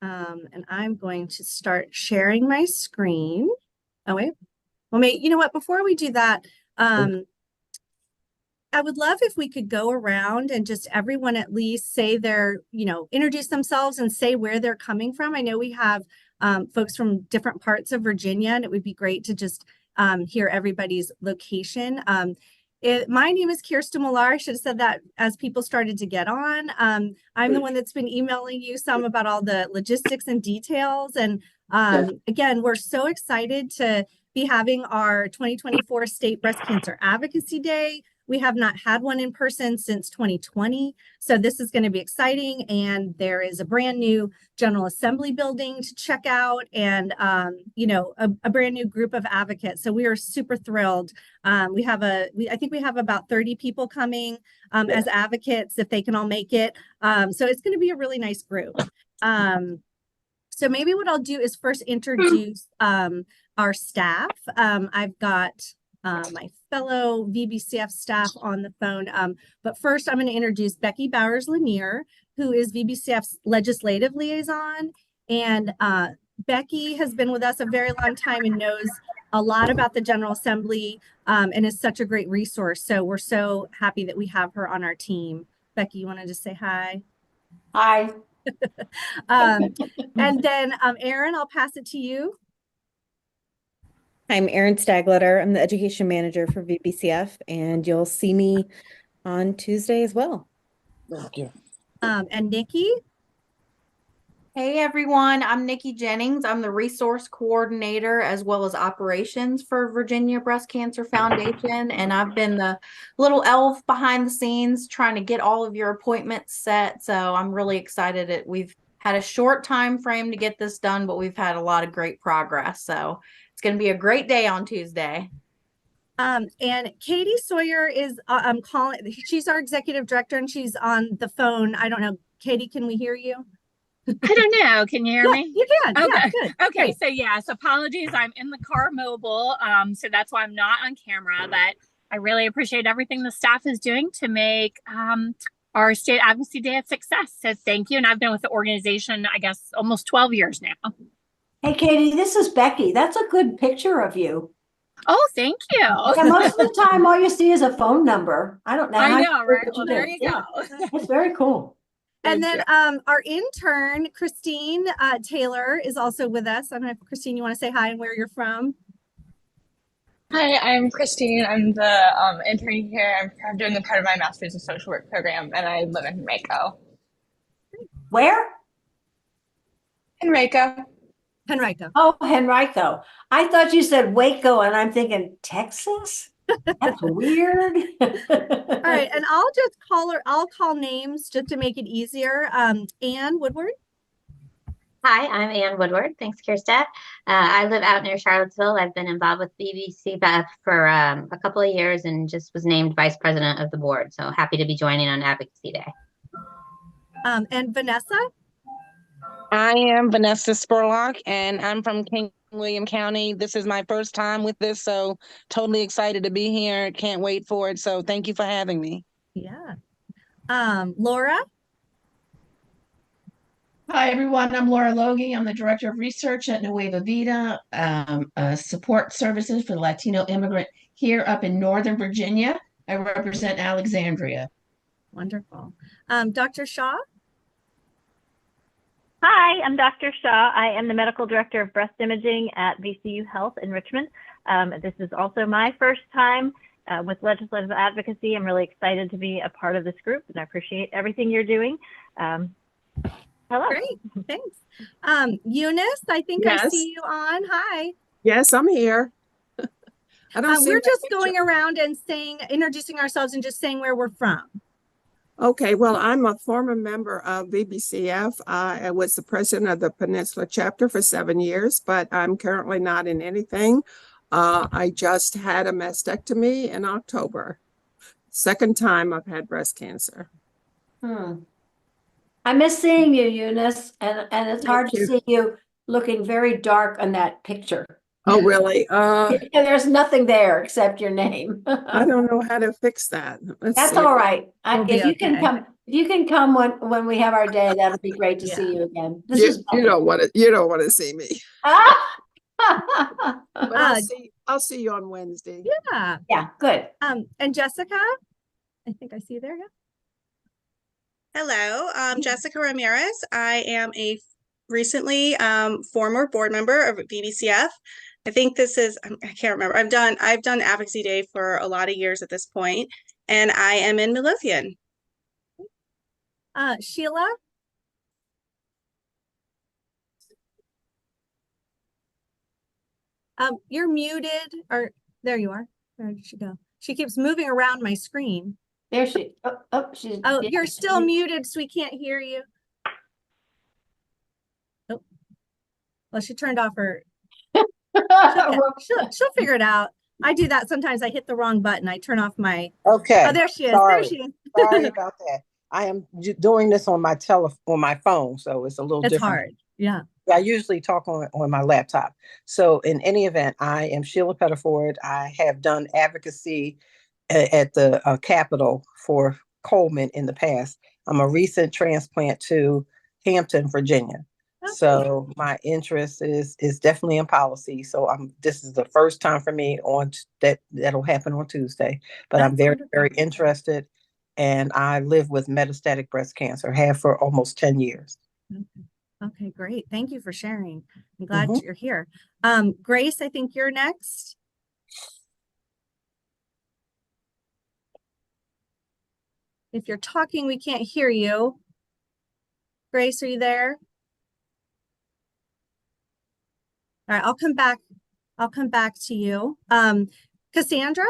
And I'm going to start sharing my screen. Oh, wait. Well, you know what? Before we do that, I would love if we could go around and just everyone at least say introduce themselves and say where they're coming from. I know we have folks from different parts of Virginia, and it would be great to just hear everybody's location. My name is Kirsten Millar. I should have said that as people started to get on. I'm the one that's been emailing you some about all the logistics and details. And again, we're so excited to be having our 2024 State Breast Cancer Advocacy Day. We have not had one in person since 2020. So this is going to be exciting. And there is a brand new General Assembly building to check out and, a brand new group of advocates. So we are super thrilled. I think we have about 30 people coming as advocates if they can all make it. So it's going to be a really nice group. So maybe what I'll do is first introduce our staff. I've got my fellow VBCF staff on the phone. But first, I'm going to introduce Becky Bowers-Lanier, who is VBCF's legislative liaison. And Becky has been with us a very long time and knows a lot about the General Assembly and is such a great resource. So we're so happy that we have her on our team. Becky, you want to just say hi? Hi. And then Erin, I'll pass it to you. I'm Erin Stagletter. I'm the education manager for VBCF, and you'll see me on Tuesday as well. Thank you. And Nikki? Hey everyone, I'm Nikki Jennings. I'm the resource coordinator as well as operations for Virginia Breast Cancer Foundation. And I've been the little elf behind the scenes trying to get all of your appointments set. So I'm really excited that we've had a short time frame to get this done, but we've had a lot of great progress. So it's going to be a great day on Tuesday. And Katie Sawyer is she's our executive director and she's on the phone. I don't know. Katie, can we hear you? I don't know. Can you hear me? You can. Okay. Yeah, good. Okay. Great. So apologies. I'm in the car mobile. So that's why I'm not on camera, but I really appreciate everything the staff is doing to make our State Advocacy Day a success. So thank you. And I've been with the organization, I guess, almost 12 years now. Hey, Katie, this is Becky. That's a good picture of you. Oh, thank you. Yeah, most of the time, all you see is a phone number. I don't know. I know, right? Well, there you go. It's very cool. And then our intern, Christine Taylor, is also with us. I don't know if, Christine, you want to say hi and where you're from? Hi, I'm Christine. I'm the intern here. I'm doing a part of my master's in social work program, and I live in Henrico. Where? Henrico. Henrico. Oh, Henrico. I thought you said Waco, and I'm thinking Texas? That's weird. All right, and I'll call names just to make it easier. Ann Woodward. Hi, I'm Ann Woodward. Thanks, Kirsten. I live out near Charlottesville. I've been involved with VBCF for a couple of years and just was named vice president of the board. So happy to be joining on Advocacy Day. And Vanessa? I am Vanessa Spurlock, and I'm from King William County. This is my first time with this, so totally excited to be here. Can't wait for it. So thank you for having me. Yeah. Laura? Hi, everyone. I'm Laura Logie. I'm the Director of Research at Nueva Vida, support services for the Latino immigrant here up in Northern Virginia. I represent Alexandria. Wonderful. Dr. Shaw? Hi, I'm Dr. Shaw. I am the Medical Director of Breast Imaging at VCU Health in Richmond. This is also my first time with legislative advocacy. I'm really excited to be a part of this group, and I appreciate everything you're doing. Hello. Great, thanks. Eunice, I think I see you on. Hi. Yes, I'm here. We're just going around and introducing ourselves and just saying where we're from. Okay, well, I'm a former member of VBCF. I was the president of the Peninsula chapter for 7 years, but I'm currently not in anything. I just had a mastectomy in October. Second time I've had breast cancer. I miss seeing you, Eunice, and it's hard to see you looking very dark on that picture. Oh, really? There's nothing there except your name. I don't know how to fix that. That's all right. If If you can come when we have our day, that'll be great to Yeah. see you again. This You, is you don't want to see me, but I'll see you on Wednesday. Yeah. Yeah, good. And Jessica, I think I see you there. Yeah. Hello, Jessica Ramirez. I am a recently former board member of VBCF. I think this is, I can't remember. I've done Advocacy Day for a lot of years at this point, and I am in Midlothian. Sheila. You're muted, or there you are. Where did she go? She keeps moving around my screen. There she. Oh, you're still muted, so we can't hear you. Oh, well, she turned off her. She'll figure it out. I do that sometimes. I hit the wrong button. I turn off my. Okay. Oh, there she is. Sorry. There she is. Sorry about that. I am doing this on my phone, so it's a little It's different. hard. Yeah. I usually talk on my laptop. So in any event, I am Sheila Pettiford. I have done advocacy at the Capitol for Coleman in the past. I'm a recent transplant to Hampton, Virginia. Okay. So my interest is definitely in policy. So this is the first time for me that'll happen on Tuesday, but that's I'm very, wonderful. Very interested. And I live with metastatic breast cancer, have for almost 10 years. Okay, great. Thank you for sharing. I'm glad you're here. Grace, I think you're next. If you're talking, we can't hear you. Grace, are you there? All right, I'll come back. I'll come back to you. Cassandra?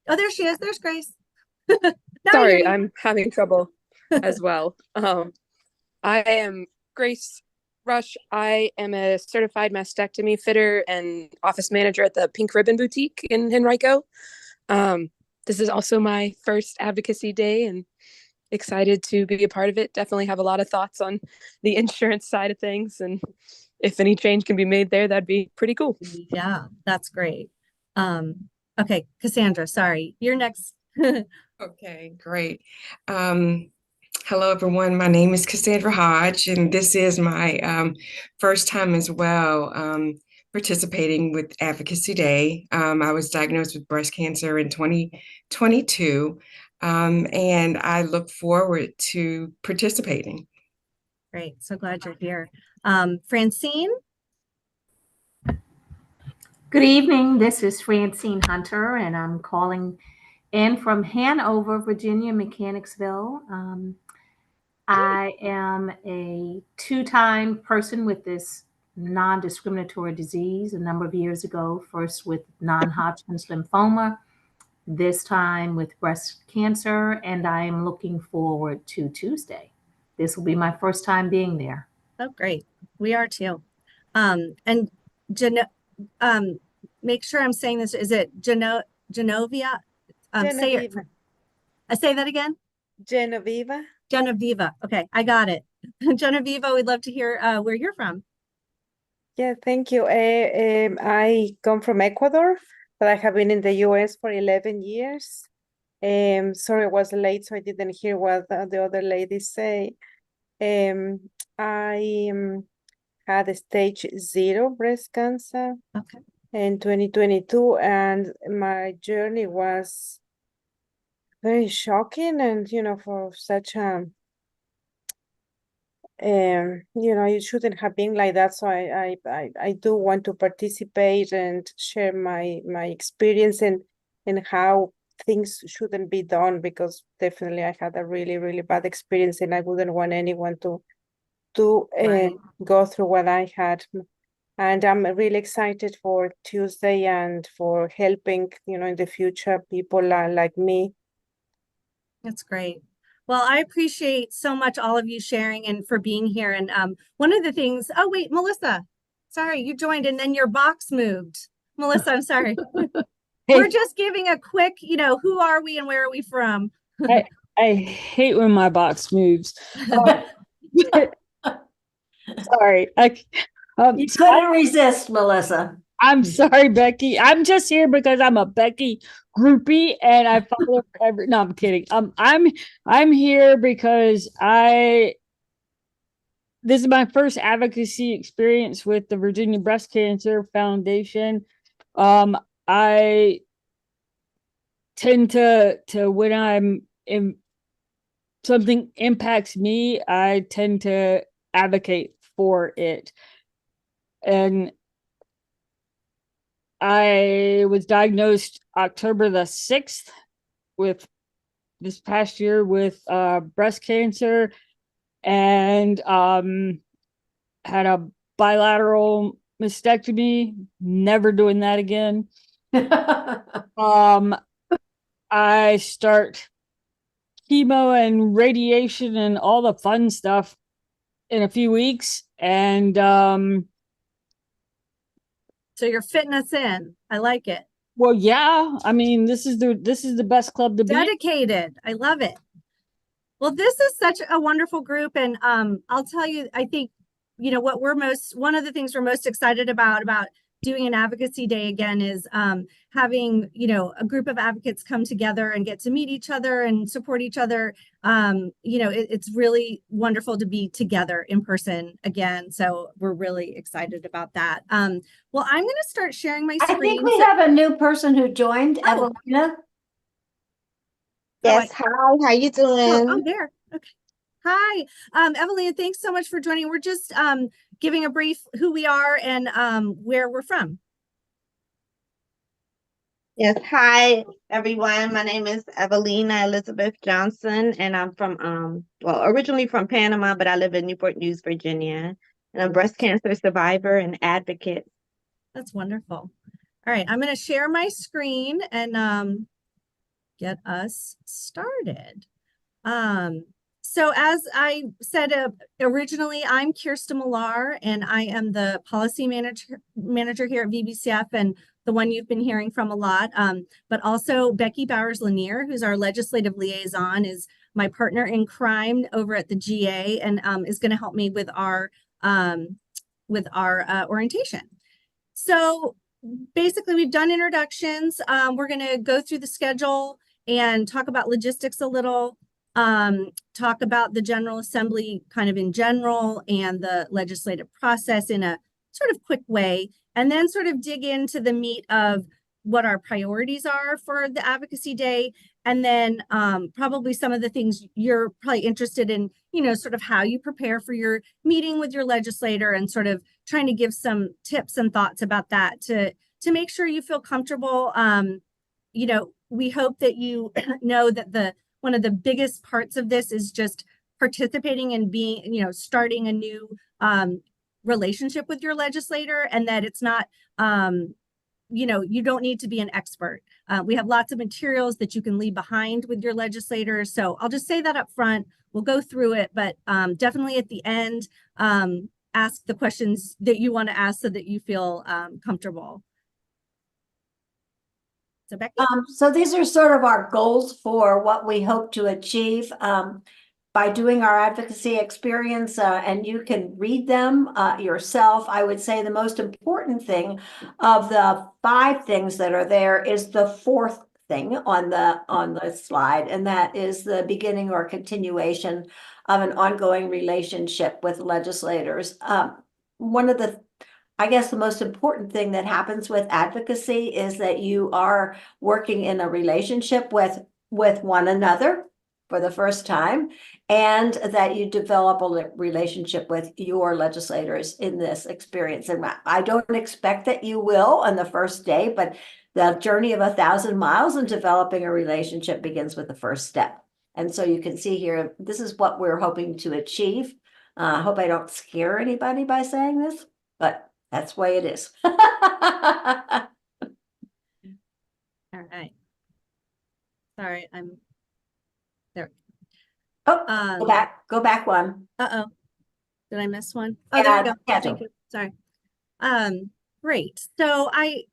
Oh, there she is. There's Grace. Sorry, I'm having trouble as well. I am Grace Rush. I am a certified mastectomy fitter and office manager at the Pink Ribbon Boutique in Henrico. This is also my first advocacy day and excited to be a part of it. Definitely have a lot of thoughts on the insurance side of things, and if any change can be made there, that'd be pretty cool. Yeah, that's great. Okay, Cassandra, sorry, you're next. Okay, great. Hello, everyone. My name is Cassandra Hodge, and this is my first time as well participating with Advocacy Day. I was diagnosed with breast cancer in 2022, and I look forward to participating. Great. So glad you're here. Francine? Good evening. This is Francine Hunter, and I'm calling in from Hanover, Virginia, Mechanicsville. I am a two-time person with this non-discriminatory disease a number of years ago, first with non-Hodgkin's lymphoma, this time with breast cancer, and I am looking forward to Tuesday. This will be my first time being there. Oh, great. We are too. And make sure I'm saying this. Is it Genovia? Genevieve. Say that again. Genevieve. Okay, I got it. Genevieve, we'd love to hear where you're from. Yeah, thank you. I come from Ecuador, but I have been in the US for 11 years. Sorry, I was late, so I didn't hear what the other ladies say. I had stage 0 breast cancer in 2022, and my journey was very shocking, and for such a it shouldn't have been like that. So I do want to participate and share my experience and how things shouldn't be done, because definitely I had a really, really bad experience, and I wouldn't want anyone to go through what I had. And I'm really excited for Tuesday and for helping, in the future, people like me. That's great. Well, I appreciate so much all of you sharing and for being here. And one of the things, oh, wait, Melissa, sorry, you joined and then your box moved. Melissa, I'm sorry. We're just giving a quick, who are we and where are we from? I hate when my box moves. Sorry. You couldn't resist, Melissa. I'm sorry, Becky. I'm just here because I'm a Becky groupie and I follow every, no, I'm kidding. I'm here because this is my first advocacy experience with the Virginia Breast Cancer Foundation. I tend to when I'm in something impacts me, I tend to advocate for it. And I was diagnosed October the 6th with this past year with breast cancer, and had a bilateral mastectomy. Never doing that again. I start chemo and radiation and all the fun stuff in a few weeks, and so you're fitting us in. I like it. well, yeah, I mean, this is the best club to be in. Dedicated. I love it. Well, this is such a wonderful group, and I'll tell you, I think, you know, what one of the things we're most excited about doing an advocacy day again is having, you know, a group of advocates come together and get to meet each other and support each other. You know, it's really wonderful to be together in person again. So we're really excited about that. Well, I'm going to start sharing my screen. I think we have a new person who joined, Evelina. Yes, hi, how you doing? Oh, there. Okay. Hi, Evelina, thanks so much for joining. We're just giving a brief who we are and where we're from. Yes, hi everyone. My name is Evelina Elizabeth Johnson, and I'm from well, originally from Panama, but I live in Newport News, Virginia, and I'm a breast cancer survivor and advocate. That's wonderful. All right, I'm going to share my screen and get us started. So as I said originally, I'm Kirsten Millar, and I am the policy manager here at VBCF, and the one you've been hearing from a lot. But also Becky Bowers-Lanier, who's our legislative liaison, is my partner in crime over at the GA, and is going to help me with our orientation. So basically, we've done introductions. We're going to go through the schedule and talk about logistics a little. Talk about the General Assembly kind of in general and the legislative process in a sort of quick way, and then sort of dig into the meat of what our priorities are for the Advocacy Day, and then probably some of the things you're probably interested in, you know, sort of how you prepare for your meeting with your legislator, and sort of trying to give some tips and thoughts about that to make sure you feel comfortable. You know, we hope that you know that one of the biggest parts of this is just participating and being, you know, starting a new relationship with your legislator, and that it's not, you know, you don't need to be an expert. We have lots of materials that you can leave behind with your legislators. So I'll just say that up front. We'll go through it, but definitely at the end, ask the questions that you want to ask so that you feel comfortable. So Becky? So these are sort of our goals for what we hope to achieve by doing our advocacy experience, and you can read them yourself. I would say the most important thing of the 5 things that are there is the 4th thing on the slide, and that is the beginning or continuation of an ongoing relationship with legislators. One of the I guess the most important thing that happens with advocacy is that you are working in a relationship with one another for the first time, and that you develop a relationship with your legislators in this experience. And I don't expect that you will on the first day, but the journey of 1,000 miles in developing a relationship begins with the first step. And so you can see here, this is what we're hoping to achieve. I hope I don't scare anybody by saying this, but that's the way it is. All right. Sorry, I'm there. Oh, go back one. Uh-oh. Did I miss one? Oh, there we go. Thank you. Sorry. Great. So I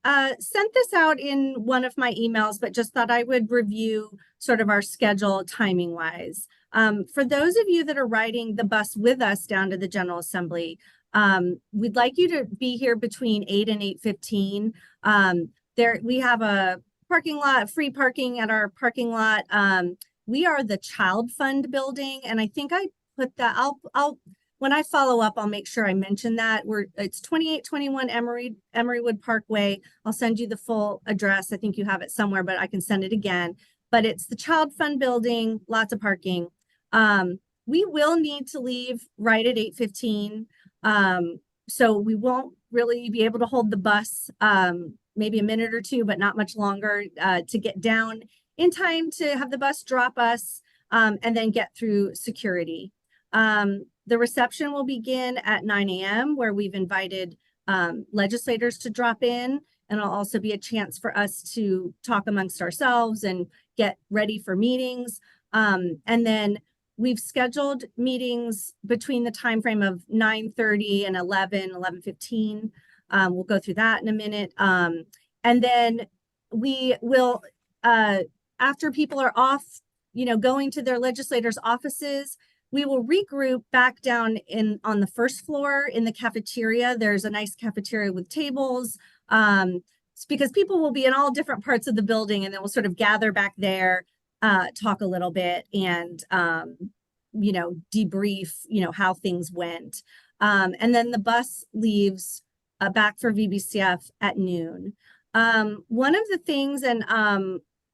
sent this out in one of my emails, but just thought I would review sort of our schedule timing wise. For those of you that are riding the bus with us down to the General Assembly, we'd like you to be here between 8 and 8:15. We have a parking lot, free parking at our parking lot. We are the Child Fund building, and I think I put that, I'll when I follow up, I'll make sure I mention that. It's 2821 Emerywood Parkway. I'll send you the full address. I think you have it somewhere, but I can send it again. But it's the Child Fund building, lots of parking. We will need to leave right at 8:15. So we won't really be able to hold the bus, maybe a minute or two, but not much longer, to get down in time to have the bus drop us, and then get through security. The reception will begin at 9 a.m. where we've invited legislators to drop in, and it'll also be a chance for us to talk amongst ourselves and get ready for meetings. And then we've scheduled meetings between the time frame of 9:30 and 11:15. We'll go through that in a minute. And then we will, after people are off, going to their legislators' offices, we will regroup back down on the first floor in the cafeteria. There's a nice cafeteria with tables, because people will be in all different parts of the building, and then we'll sort of gather back there, talk a little bit, and debrief, how things went. And then the bus leaves back for VBCF at noon. One of the things, and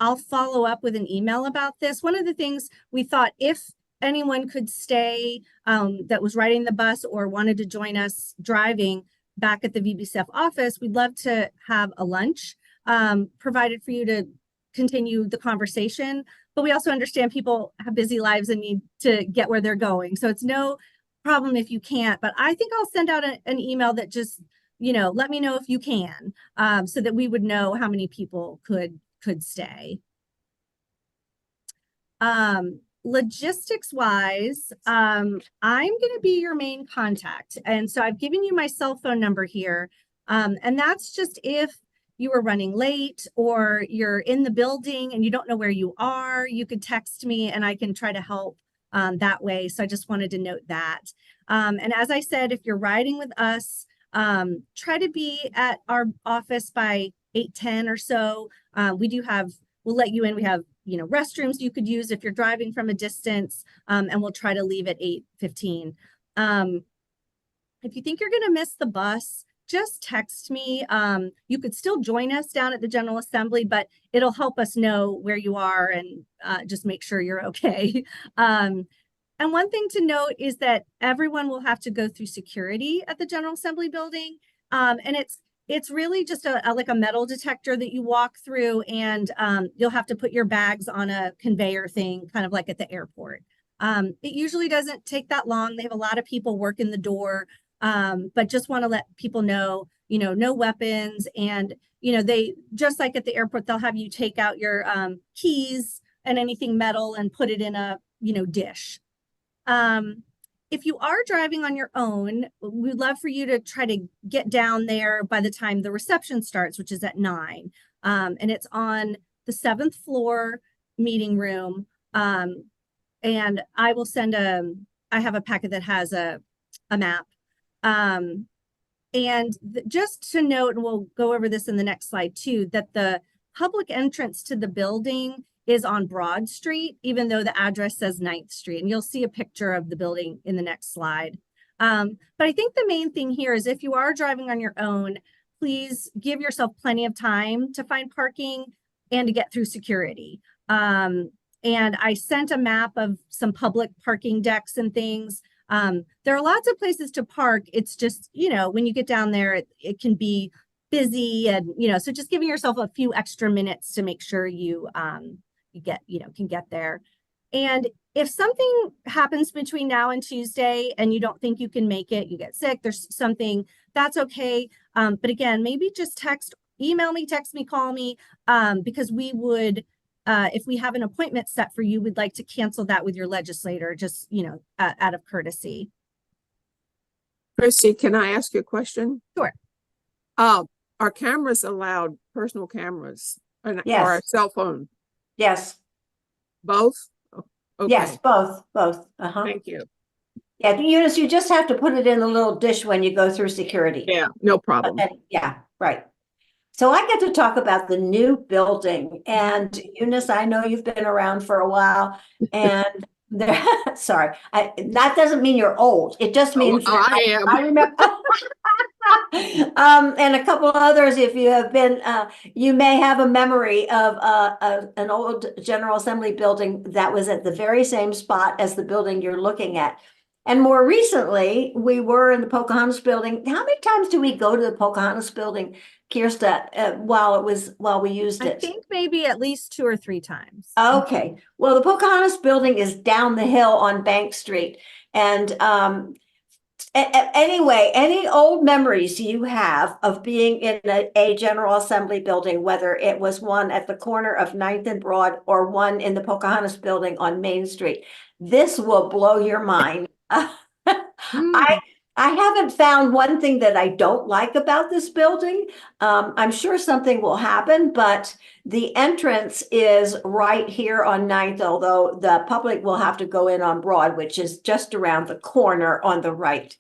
I'll follow up with an email about this. One of the things we thought, if anyone could stay, that was riding the bus or wanted to join us driving back at the VBCF office, we'd love to have a lunch provided for you to continue the conversation. But we also understand people have busy lives and need to get where they're going. So it's no problem if you can't, but I think I'll send out an email that just, let me know if you can, so that we would know how many people could stay. Logistics wise, I'm going to be your main contact. And so I've given you my cell phone number here. And that's just if you were running late or you're in the building and you don't know where you are, you could text me and I can try to help that way. So I just wanted to note that. And as I said, if you're riding with us, try to be at our office by 8:10 or so. We'll let you in. We have, restrooms you could use if you're driving from a distance, and we'll try to leave at 8:15. If you think you're going to miss the bus, just text me. You could still join us down at the General Assembly, but it'll help us know where you are and just make sure you're okay. And one thing to note is that everyone will have to go through security at the General Assembly building. And it's really just like a metal detector that you walk through, and you'll have to put your bags on a conveyor thing, kind of like at the airport. It usually doesn't take that long. They have a lot of people working the door, but just want to let people know, no weapons. And, they, just like at the airport, they'll have you take out your keys and anything metal and put it in a, dish. If you are driving on your own, we'd love for you to try to get down there by the time the reception starts, which is at 9. And it's on the 7th floor meeting room. And I will send I have a packet that has a map. Just to note, and we'll go over this in the next slide too, that the public entrance to the building is on Broad Street, even though the address says 9th Street. And you'll see a picture of the building in the next slide. But I think the main thing here is if you are driving on your own, please give yourself plenty of time to find parking and to get through security. And I sent a map of some public parking decks and things. There are lots of places to park. It's just, when you get down there, it can be busy and, so just giving yourself a few extra minutes to make sure you can get there. And if something happens between now and Tuesday and you don't think you can make it, you get sick, there's something, that's okay. But again, maybe just email me, text me, call me, because we would, if we have an appointment set for you, we'd like to cancel that with your legislator, just, out of courtesy. Christy, can I ask you a question? Sure. Are cameras allowed, personal cameras, Yes. or a cell phone? Yes. Both? Okay. Yes, both. Uh-huh. Thank you. Yeah, Eunice, you just have to put it in a little dish when you go through security. Yeah, no problem. Yeah, right. So I get to talk about the new building, and Eunice, I know you've been around for a while, and there, sorry, that doesn't mean you're old. It just means that I am. I remember. And a couple of others, if you have been, you may have a memory of an old General Assembly building that was at the very same spot as the building you're looking at. And more recently, we were in the Pocahontas building. How many times do we go to the Pocahontas building, Kirsta, while we used it? I think maybe at least 2 or 3 times. Okay. Well, the Pocahontas building is down the hill on Bank Street. And anyway, any old memories you have of being in a General Assembly building, whether it was one at the corner of 9th and Broad or one in the Pocahontas building on Main Street, this will blow your mind. I haven't found one thing that I don't like about this building. I'm sure something will happen, but the entrance is right here on 9th, although the public will have to go in on Broad, which is just around the corner on the right.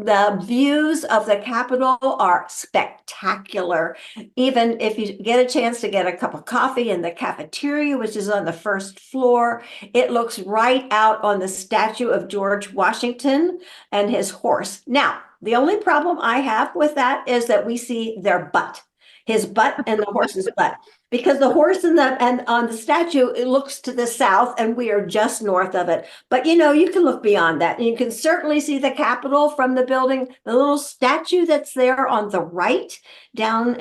The views of the Capitol are spectacular. Even if you get a chance to get a cup of coffee in the cafeteria, which is on the first floor, it looks right out on the statue of George Washington and his horse. Now, the only problem I have with that is that we see their butt, his butt and the horse's butt. Because the horse and on the statue, it looks to the south and we are just north of it. But you know, you can look beyond that. You can certainly see the Capitol from the building. The little statue that's there on the right down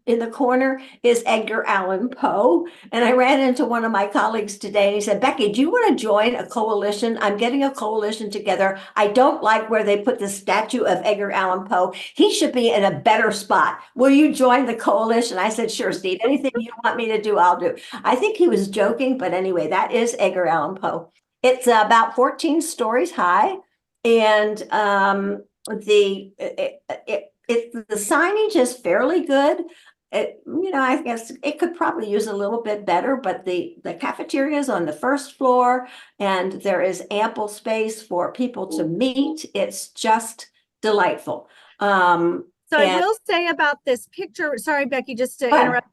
in the corner is Edgar Allan Poe. And I ran into one of my colleagues today and he said, Becky, do you want to join a coalition? I'm getting a coalition together. I don't like where they put the statue of Edgar Allan Poe. He should be in a better spot. Will you join the coalition? I said, sure, Steve, anything you want me to do, I'll do. I think he was joking, but anyway, that is Edgar Allan Poe. It's about 14 stories high, and the signage is fairly good. I guess it could probably use a little bit better, but the cafeteria is on the first floor, and there is ample space for people to meet. It's just delightful. So I will say about this picture, sorry, Becky, just to interrupt,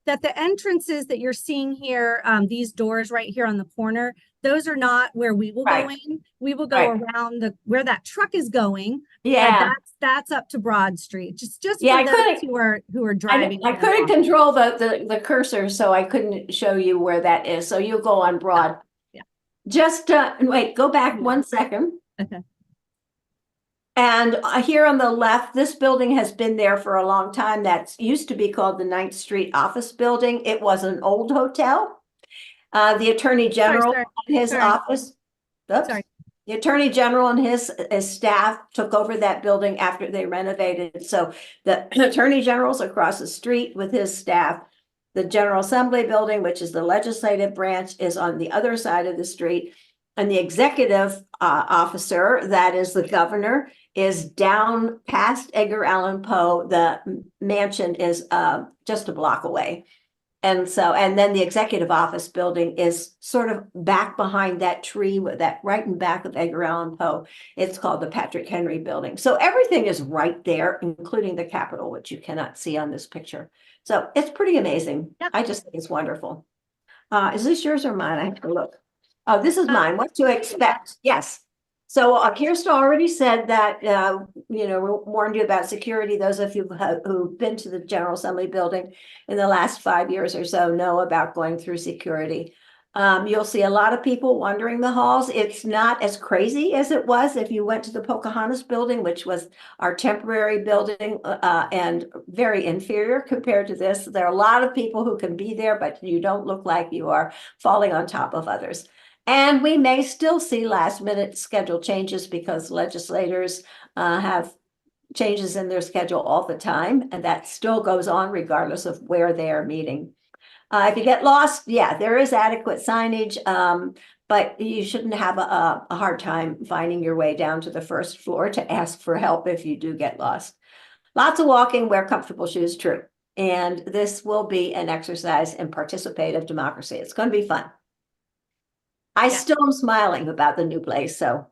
that the entrances that you're seeing here, these doors right here on the corner, those are not where we will go in. We will go around where that truck is going. Yeah. That's up to Broad Street. Just Yeah, for those who are driving. I couldn't control the cursor, so I couldn't show you where that is. So you'll go on Broad. Yeah. Just wait, go back 1 second. Okay. And here on the left, this building has been there for a long time. That used to be called the 9th Street Office Building. It was an old hotel. The Attorney General and his office. Oops. Sorry. The Attorney General and his staff took over that building after they renovated. So the Attorney General's across the street with his staff. The General Assembly building, which is the legislative branch, is on the other side of the street. And the executive officer, that is the governor, is down past Edgar Allan Poe. The mansion is just a block away. And then the executive office building is sort of back behind that tree, with that right in back of Edgar Allan Poe. It's called the Patrick Henry Building. So everything is right there, including the Capitol, which you cannot see on this picture. So it's pretty amazing. Yep. I just think it's wonderful. Is this yours or mine? I have to look. Oh, this is mine. What to expect? Yes. So Kirsta already said that, we warned you about security. Those of you who've been to the General Assembly building in the last 5 years or so know about going through security. You'll see a lot of people wandering the halls. It's not as crazy as it was if you went to the Pocahontas building, which was our temporary building, and very inferior compared to this. There are a lot of people who can be there, but you don't look like you are falling on top of others. And we may still see last minute schedule changes because legislators have changes in their schedule all the time. And that still goes on regardless of where they are meeting. If you get lost, yeah, there is adequate signage, but you shouldn't have a hard time finding your way down to the first floor to ask for help if you do get lost. Lots of walking, wear comfortable shoes, true. And this will be an exercise in participative democracy. It's going to be fun. I still am smiling about the new place, so.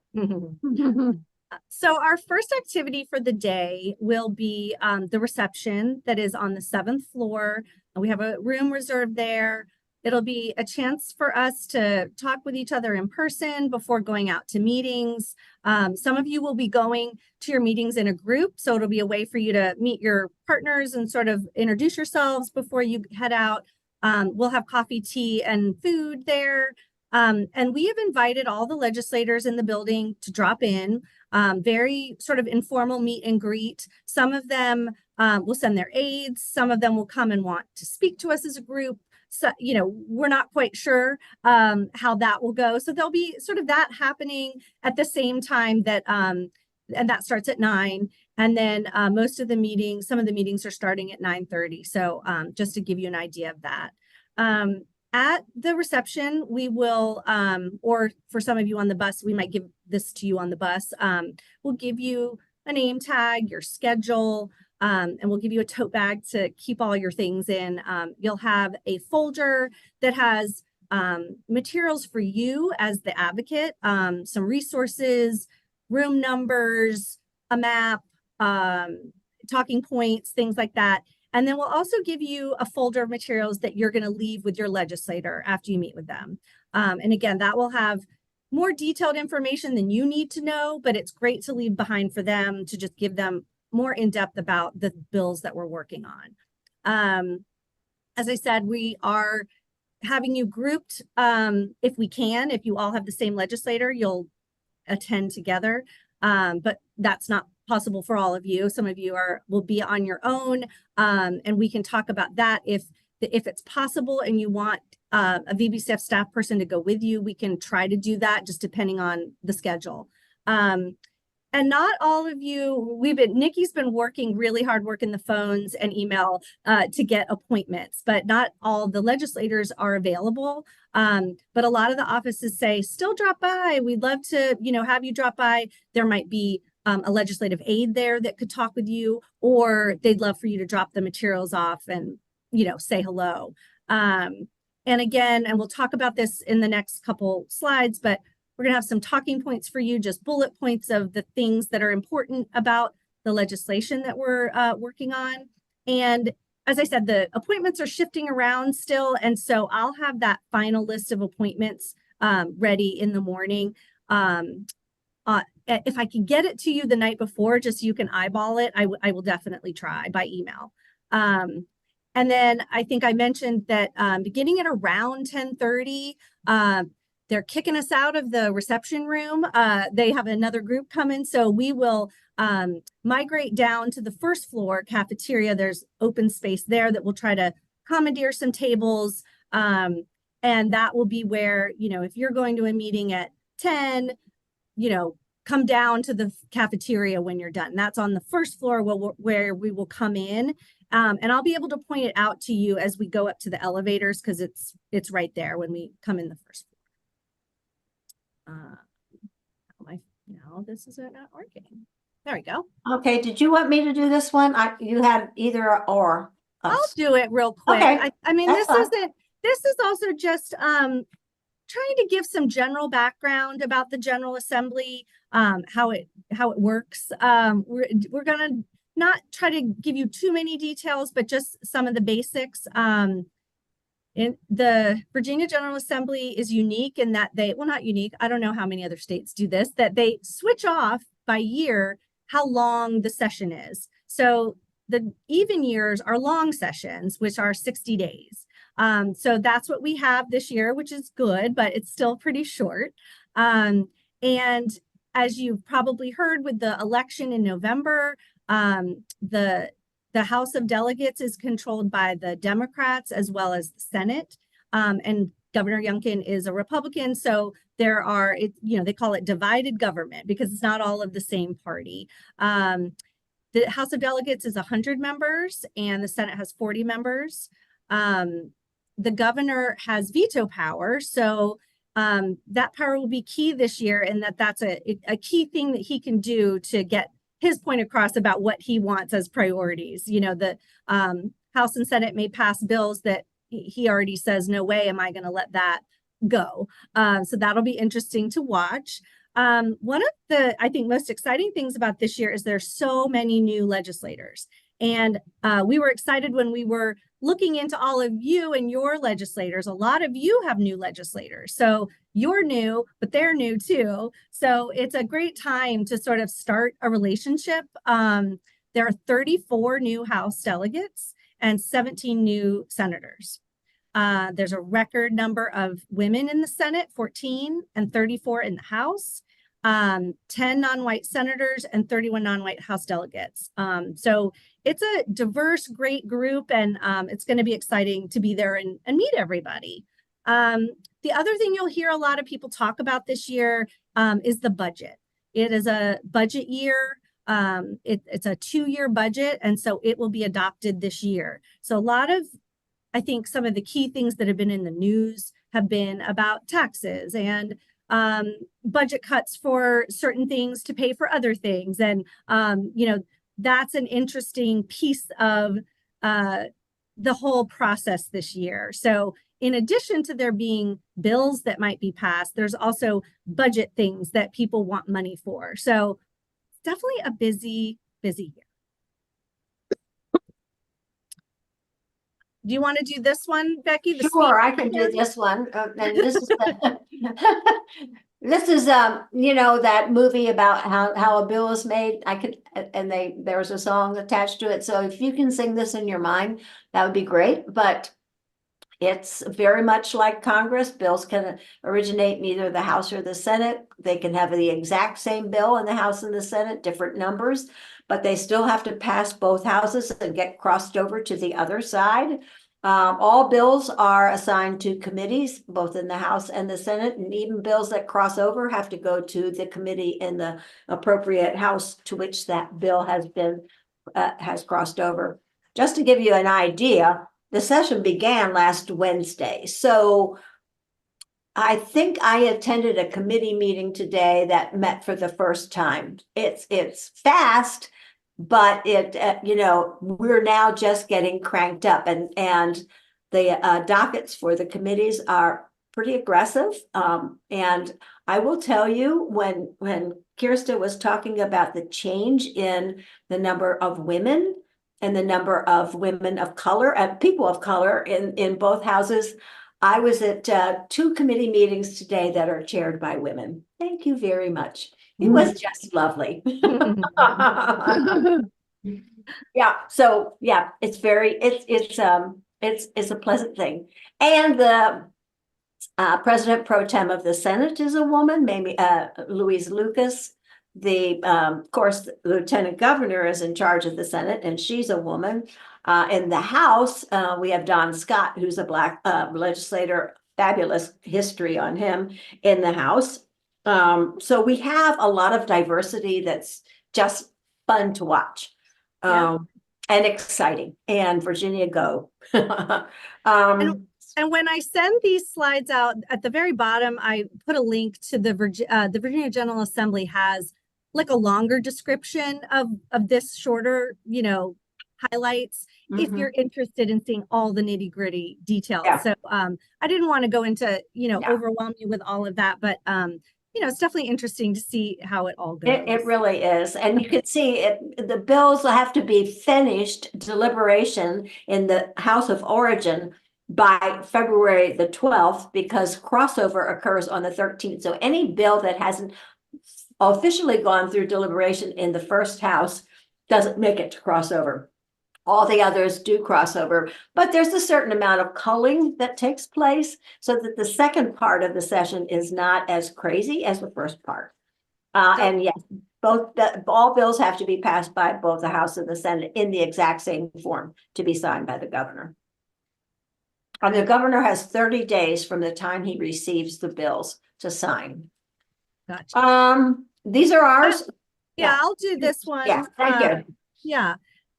So our first activity for the day will be the reception that is on the 7th floor. We have a room reserved there. It'll be a chance for us to talk with each other in person before going out to meetings. Some of you will be going to your meetings in a group, so it'll be a way for you to meet your partners and sort of introduce yourselves before you head out. We'll have coffee, tea, and food there. And we have invited all the legislators in the building to drop in. Very sort of informal meet and greet. Some of them will send their aides. Some of them will come and want to speak to us as a group. So, you know, we're not quite sure how that will go. So there'll be sort of that happening at the same time that, and that starts at 9. And then some of the meetings are starting at 9:30. So just to give you an idea of that. At the reception, we will, or for some of you on the bus, we might give this to you on the bus. We'll give you a name tag, your schedule, and we'll give you a tote bag to keep all your things in. You'll have a folder that has materials for you as the advocate, some resources, room numbers, a map, talking points, things like that. And then we'll also give you a folder of materials that you're going to leave with your legislator after you meet with them. And again, that will have more detailed information than you need to know, but it's great to leave behind for them to just give them more in depth about the bills that we're working on. As I said, we are having you grouped if we can. If you all have the same legislator, you'll attend together, but that's not possible for all of you. Some of you will be on your own, and we can talk about that if it's possible and you want a VBCF staff person to go with you. We can try to do that just depending on the schedule. And not all of you, Nikki's been working really hard working the phones and email to get appointments, but not all the legislators are available. But a lot of the offices say, still drop by. We'd love to, have you drop by. There might be a legislative aide there that could talk with you, or they'd love for you to drop the materials off and, say hello. And again, and we'll talk about this in the next couple slides, but we're going to have some talking points for you, just bullet points of the things that are important about the legislation that we're working on. And as I said, the appointments are shifting around still. And so I'll have that final list of appointments ready in the morning. If I can get it to you the night before, just so you can eyeball it, I will definitely try by email. And then I think I mentioned that beginning at around 10:30, they're kicking us out of the reception room. They have another group coming, so we will migrate down to the first floor cafeteria. There's open space there that we'll try to commandeer some tables. And that will be where, if you're going to a meeting at 10, come down to the cafeteria when you're done. That's on the first floor where we will come in. And I'll be able to point it out to you as we go up to the elevators because it's right there when we come in the first floor. No, this is not working. There we go. Okay, did you want me to do this one? You had either or. I'll do it real quick. Okay, I mean, that's fine. this is also just trying to give some general background about the General Assembly, how it works. We're gonna not try to give you too many details, but just some of the basics. In the Virginia General Assembly is unique in that not unique, I don't know how many other states do this, that they switch off by year how long the session is. So the even years are long sessions, which are 60 days. So that's what we have this year, which is good, but it's still pretty short. And as you've probably heard with the election in November, the House of Delegates is controlled by the Democrats as well as the Senate. And Governor Youngkin is a Republican. So there are, they call it divided government because it's not all of the same party. The House of Delegates is 100 members and the Senate has 40 members. The governor has veto power. So that power will be key this year, and that's a key thing that he can do to get his point across about what he wants as priorities. The House and Senate may pass bills that he already says, no way am I going to let that go. So that'll be interesting to watch. One of the, I think, most exciting things about this year is there's so many new legislators. And we were excited when we were looking into all of you and your legislators. A lot of you have new legislators. So you're new, but they're new too. So it's a great time to sort of start a relationship. There are 34 new House delegates and 17 new senators. There's a record number of women in the Senate, 14, and 34 in the House, 10 non-white senators and 31 non-white House delegates. So it's a diverse, great group, and it's going to be exciting to be there and meet everybody. The other thing you'll hear a lot of people talk about this year is the budget. It is a budget year. It's a 2-year budget, and so it will be adopted this year. So a lot of, I think, some of the key things that have been in the news have been about taxes and budget cuts for certain things to pay for other things. And, you know, that's an interesting piece of the whole process this year. So in addition to there being bills that might be passed, there's also budget things that people want money for. So it's definitely a busy, busy year. Do you want to do this one, Becky? Sure, I can do this one. And this is this is you know, that movie about how a bill is made. I could, and there's a song attached to it. So if you can sing this in your mind, that would be great. But it's very much like Congress. Bills can originate in either the House or the Senate. They can have the exact same bill in the House and the Senate, different numbers, but they still have to pass both houses and get crossed over to the other side. All bills are assigned to committees, both in the House and the Senate, and even bills that cross over have to go to the committee in the appropriate House to which that bill has been has crossed over. Just to give you an idea, the session began last Wednesday. So I think I attended a committee meeting today that met for the first time. It's fast, but it you know, we're now just getting cranked up, and the dockets for the committees are pretty aggressive. And I will tell you, when Kirsta was talking about the change in the number of women and the number of women of color and people of color in both houses, I was at 2 committee meetings today that are chaired by women. Thank you very much. It was just lovely. Yeah, so yeah, it's very, it's a pleasant thing. And the President Pro Tem of the Senate is a woman, maybe Louise Lucas. The of course, the Lieutenant Governor is in charge of the Senate, and she's a woman. In the House, we have Don Scott, who's a Black legislator. Fabulous history on him in the House. So we have a lot of diversity that's just fun to watch, and exciting. And Virginia, go. And when I send these slides out at the very bottom, I put a link to the Virginia General Assembly has like a longer description of this shorter, you know, highlights if you're interested in seeing all the nitty gritty details. Yeah. So I didn't want to go into, you know, overwhelm you with all of that, but you know, it's definitely interesting to see how it all goes. It really is. And you can see the bills will have to be finished deliberation in the House of Origin by February the 12th, because crossover occurs on the 13th. So any bill that hasn't officially gone through deliberation in the first House doesn't make it to crossover. All the others do crossover, but there's a certain amount of culling that takes place so that the second part of the session is not as crazy as the first part. And yes, all bills have to be passed by both the House and the Senate in the exact same form to be signed by the governor. And the governor has 30 days from the time he receives the bills to sign. Gotcha. These are ours. Yeah, I'll do this one. Yeah, thank you. Yeah.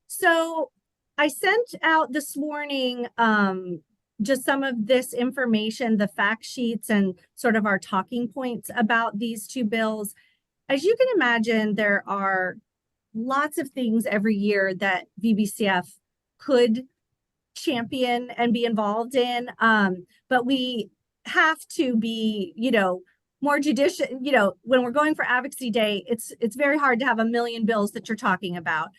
So I sent out this morning just some of this information, the fact sheets and sort of our talking points about these 2 bills. As you can imagine, there are lots of things every year that VBCF could champion and be involved in, but we have to be, you know, more judicious, you know, when we're going for Advocacy Day, it's very hard to have a million bills that you're talking about.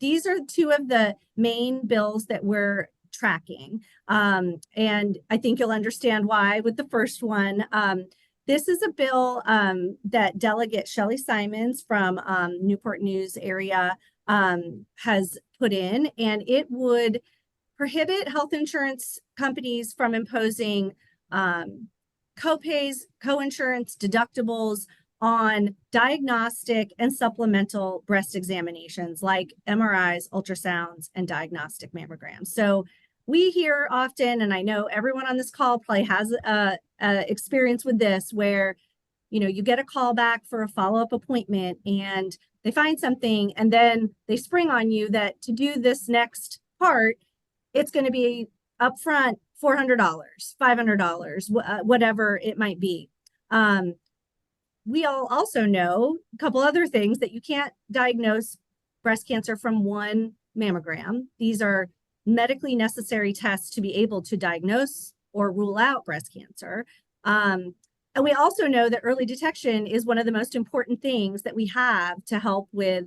These are two of the main bills that we're tracking. And I think you'll understand why with the first one. This is a bill that Delegate Shelley Simons from Newport News area has put in, and it would prohibit health insurance companies from imposing copays, coinsurance, deductibles on diagnostic and supplemental breast examinations like MRIs, ultrasounds, and diagnostic mammograms. So we hear often, and I know everyone on this call probably has a experience with this, where you know you get a call back for a follow-up appointment and they find something and then they spring on you that to do this next part, it's going to be upfront $400, $500, whatever it might be. We all also know a couple other things, that you can't diagnose breast cancer from one mammogram. These are medically necessary tests to be able to diagnose or rule out breast cancer. And we also know that early detection is one of the most important things that we have to help with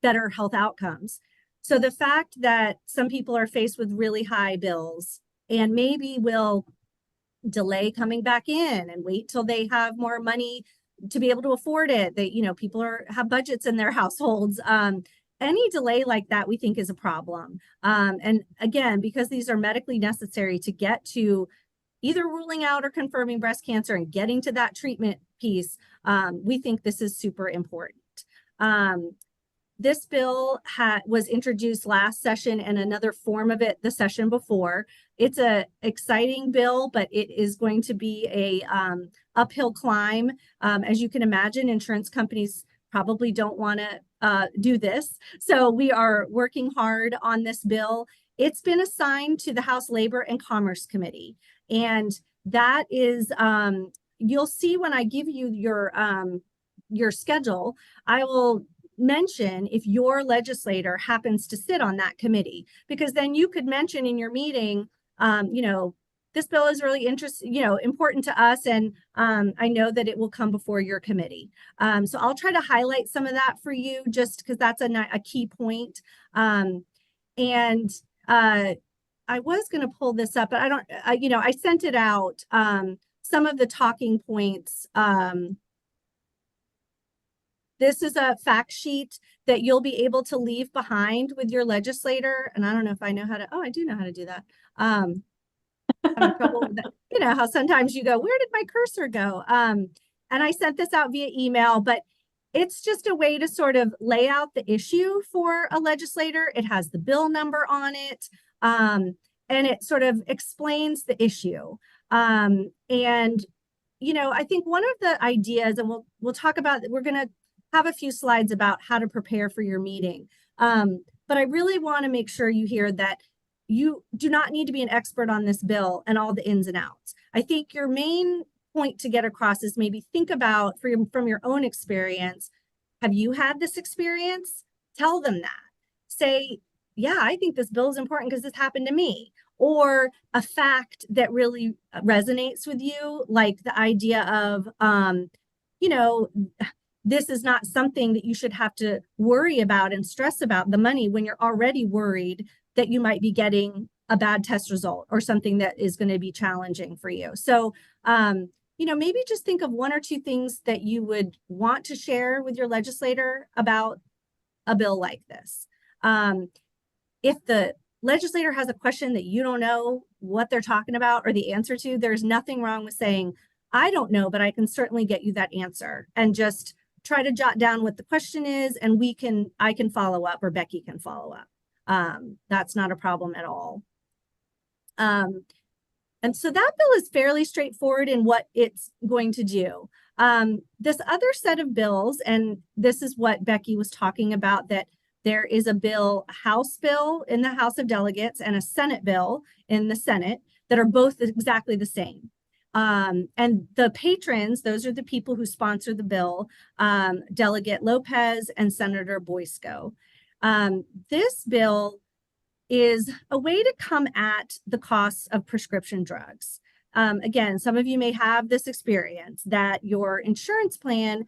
better health outcomes. So the fact that some people are faced with really high bills and maybe will delay coming back in and wait till they have more money to be able to afford it, that, you know, people have budgets in their households. Any delay like that, we think, is a problem. And again, because these are medically necessary to get to either ruling out or confirming breast cancer and getting to that treatment piece, we think this is super important. This bill was introduced last session and another form of it the session before. It's an exciting bill, but it is going to be a uphill climb. As you can imagine, insurance companies probably don't want to do this. So we are working hard on this bill. It's been assigned to the House Labor and Commerce Committee. And that is, you'll see when I give you your schedule, I will mention if your legislator happens to sit on that committee, because then you could mention in your meeting, you know, this bill is really important to us, and I know that it will come before your committee. So I'll try to highlight some of that for you, just because that's a key point. And I was going to pull this up, but I don't, I sent it out, some of the talking points. This is a fact sheet that you'll be able to leave behind with your legislator. And I don't know if I know how to, I do know how to do that. I'm in trouble with that. You know how sometimes you go, where did my cursor go? And I sent this out via email, but it's just a way to sort of lay out the issue for a legislator. It has the bill number on it, and it sort of explains the issue. And, you know, I think one of the ideas, and we'll talk about, we're going to have a few slides about how to prepare for your meeting. But I really want to make sure you hear that you do not need to be an expert on this bill and all the ins and outs. I think your main point to get across is maybe think about from your own experience. Have you had this experience? Tell them that. Say, yeah, I think this bill is important because this happened to me. Or a fact that really resonates with you, like the idea of, you know, this is not something that you should have to worry about and stress about the money when you're already worried that you might be getting a bad test result or something that is going to be challenging for you. So, you know, maybe just think of one or two things that you would want to share with your legislator about a bill like this. If the legislator has a question that you don't know what they're talking about or the answer to, there's nothing wrong with saying, I don't know, but I can certainly get you that answer, and just try to jot down what the question is, and I can follow up, or Becky can follow up. That's not a problem at all. And so that bill is fairly straightforward in what it's going to do. This other set of bills, and this is what Becky was talking about, that there is a bill, a House bill in the House of Delegates and a Senate bill in the Senate that are both exactly the same. And the patrons, those are the people who sponsor the bill, Delegate Lopez and Senator Boysko. This bill is a way to come at the costs of prescription drugs. again, some of you may have this experience that your insurance plan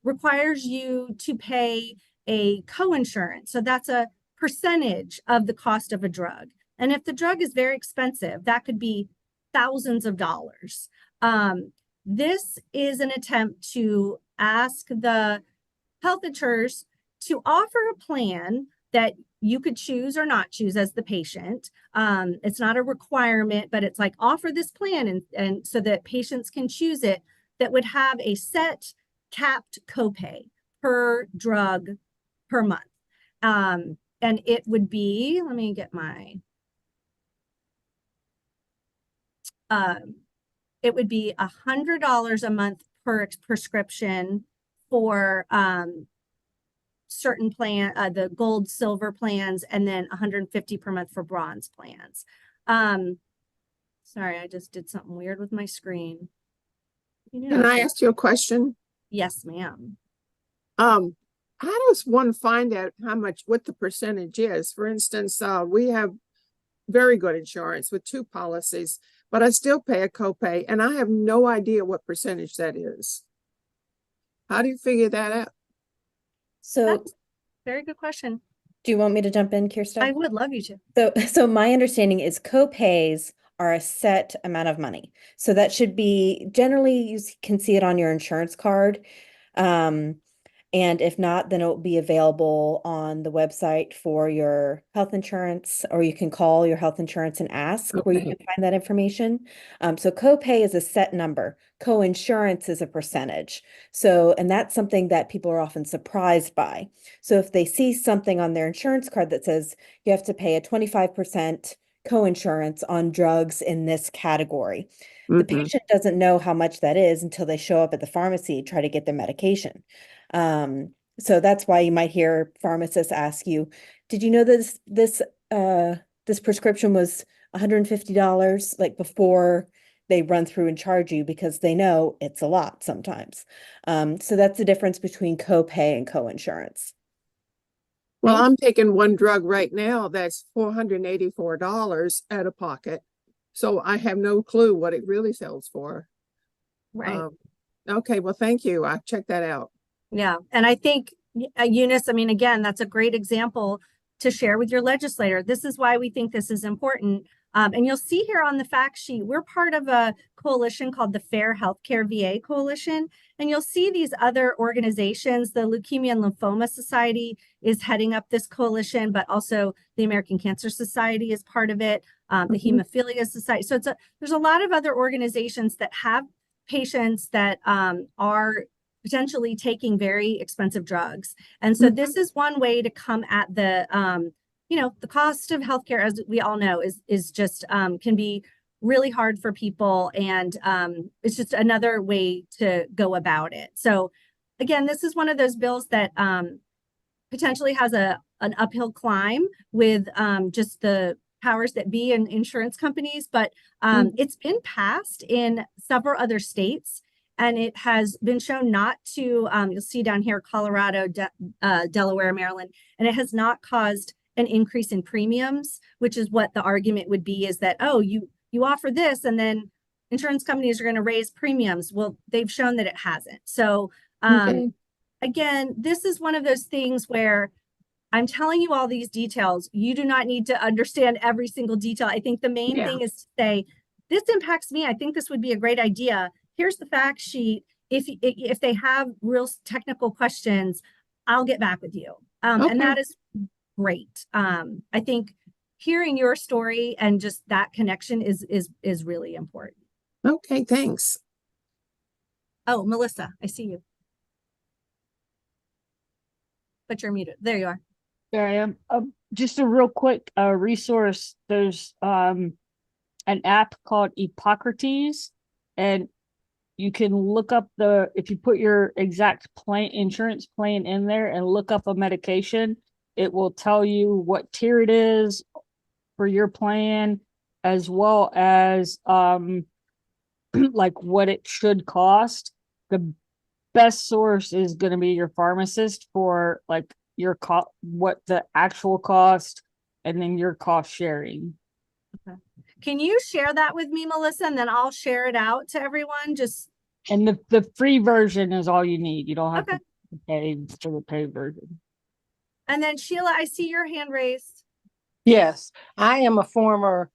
requires you to pay a co-insurance. So that's a percentage of the cost of a drug. And if the drug is very expensive, that could be thousands of dollars. This is an attempt to ask the health insurers to offer a plan that you could choose or not choose as the patient. It's not a requirement, but it's like offer this plan and so that patients can choose it, that would have a set capped copay per drug per month. And it would be, let me get my, it would be $100 a month per prescription for certain plan, the gold, silver plans, and then $150 per month for bronze plans. Sorry, I just did something weird with my screen. Can I ask you a question? Yes, ma'am. How does one find out what the percentage is? For instance, we have very good insurance with 2 policies, but I still pay a copay and I have no idea what percentage that is. How do you figure that out? So That's a very good question. do you want me to jump in, Kirsten? I would love you to. So my understanding is co-pays are a set amount of money. So that should be, generally you can see it on your insurance card. And if not, then it will be available on the website for your health insurance, or you can call your health insurance and ask where you can find that information. So copay is a set number. Co-insurance is a percentage. So, and that's something that people are often surprised by. So if they see something on their insurance card that says you have to pay a 25% co-insurance on drugs in this category, the patient doesn't know how much that is until they show up at the pharmacy, try to get their medication. So that's why you might hear pharmacists ask you, did you know this prescription was $150, like before they run through and charge you, because they know it's a lot sometimes. So that's the difference between copay and co-insurance. Well, I'm taking one drug right now that's $484 out of pocket. So I have no clue what it really sells for. Right. Okay, well, thank you. I'll check that out. Yeah. And I think, Eunice, I mean, again, that's a great example to share with your legislator. This is why we think this is important. And you'll see here on the fact sheet, we're part of a coalition called the Fair Healthcare VA Coalition. And you'll see these other organizations. The Leukemia and Lymphoma Society is heading up this coalition, but also the American Cancer Society is part of it, the Hemophilia Society. So there's a lot of other organizations that have patients that are potentially taking very expensive drugs. And so this is one way to come at the, the cost of healthcare, as we all know, is just can be really hard for people. And it's just another way to go about it. So again, this is one of those bills that potentially has an uphill climb with just the powers that be in insurance companies, but it's been passed in several other states. And it has been shown not to, you'll see down here, Colorado, Delaware, Maryland, and it has not caused an increase in premiums, which is what the argument would be, is that, oh, you offer this and then insurance companies are going to raise premiums. Well, they've shown that it hasn't. So again, this is one of those things where I'm telling you all these details. You do not need to understand every single detail. I think the main thing is to say, this impacts me. I think this would be a great idea. Here's the fact sheet. If they have real technical questions, I'll get back with you. And that is great. I think hearing your story and just that connection is really important. Okay, thanks. Oh, Melissa, I see you. But you're muted. There you are. There I am. Just a real quick resource. There's an app called Hippocrates, and you can look up if you put your exact insurance plan in there and look up a medication, it will tell you what tier it is for your plan, as well as like what it should cost. The best source is going to be your pharmacist for like your what the actual cost, and then your cost sharing. Okay. Can you share that with me, Melissa? And then I'll share it out to everyone. Just And the free version is all you need. You don't have okay. to pay for the paid version. And then Sheila, I see your hand raised. Yes, I am a former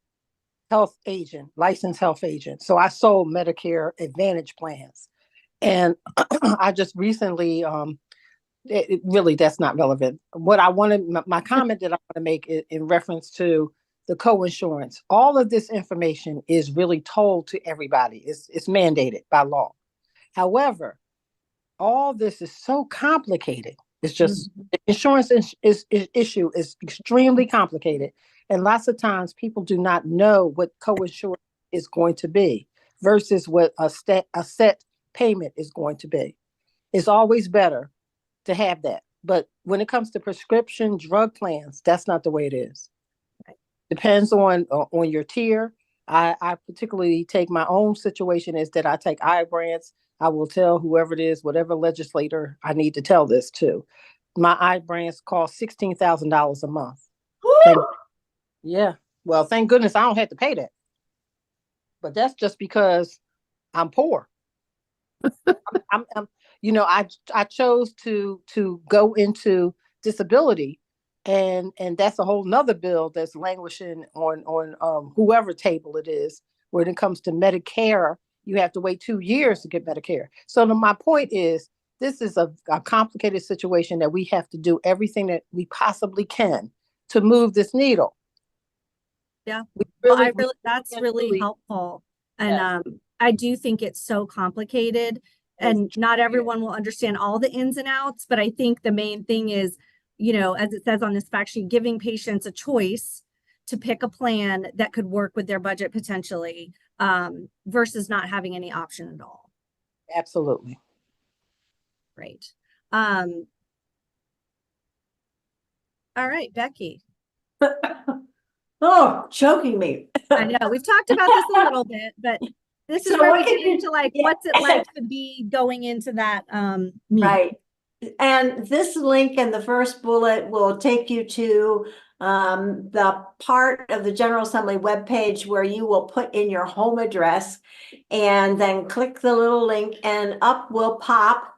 health agent, licensed health agent. So I sold Medicare Advantage plans. And I just recently, really, that's not relevant. What I wanted, my comment that I want to make in reference to the co-insurance, all of this information is really told to everybody. It's mandated by law. However, all this is so complicated. It's just the insurance issue is extremely complicated. And lots of times people do not know what co-insurance is going to be versus what a set payment is going to be. It's always better to have that. But when it comes to prescription drug plans, that's not the way it is. Depends on your tier. I particularly take my own situation is that I take Ibrance. I will tell whoever it is, whatever legislator I need to tell this to. My Ibrance costs $16,000 a month. Yeah. Well, thank goodness I don't have to pay that. But that's just because I'm poor. I'm I chose to go into disability, and that's a whole nother bill that's languishing on whoever table it is. When it comes to Medicare, you have to wait 2 years to get Medicare. So my point is, this is a complicated situation that we have to do everything that we possibly can to move this needle. Yeah, that's really helpful. And I do think it's so complicated and not everyone will understand all the ins and outs, but I think the main thing is, as it says on this fact sheet, giving patients a choice to pick a plan that could work with their budget potentially, versus not having any option at all. Absolutely. Great. All right, Becky. Oh, choking me. I know we've talked about this a little bit, but this is where we get into what's it like to be going into that meeting. Right. And this link in the first bullet will take you to the part of the General Assembly webpage where you will put in your home address and then click the little link and up will pop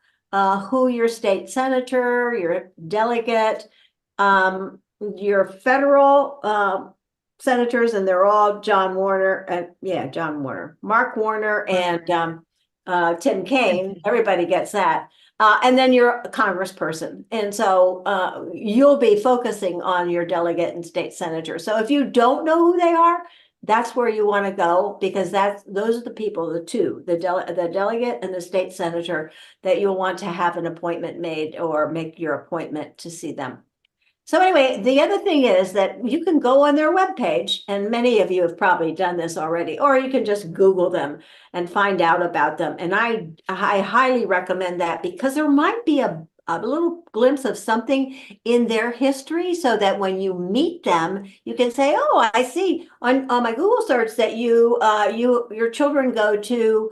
who your state senator, your delegate, your federal senators, and they're all John Warner, Mark Warner, and Tim Kaine. Everybody gets that. And then you're a congressperson. And so you'll be focusing on your delegate and state senator. So if you don't know who they are, that's where you want to go, because those are the people, the delegate and the state senator, that you'll want to have an appointment made or make your appointment to see them. So anyway, the other thing is that you can go on their webpage, and many of you have probably done this already, or you can just Google them and find out about them. And I highly recommend that, because there might be a little glimpse of something in their history, so that when you meet them, you can say, oh, I see on my Google search that your children go to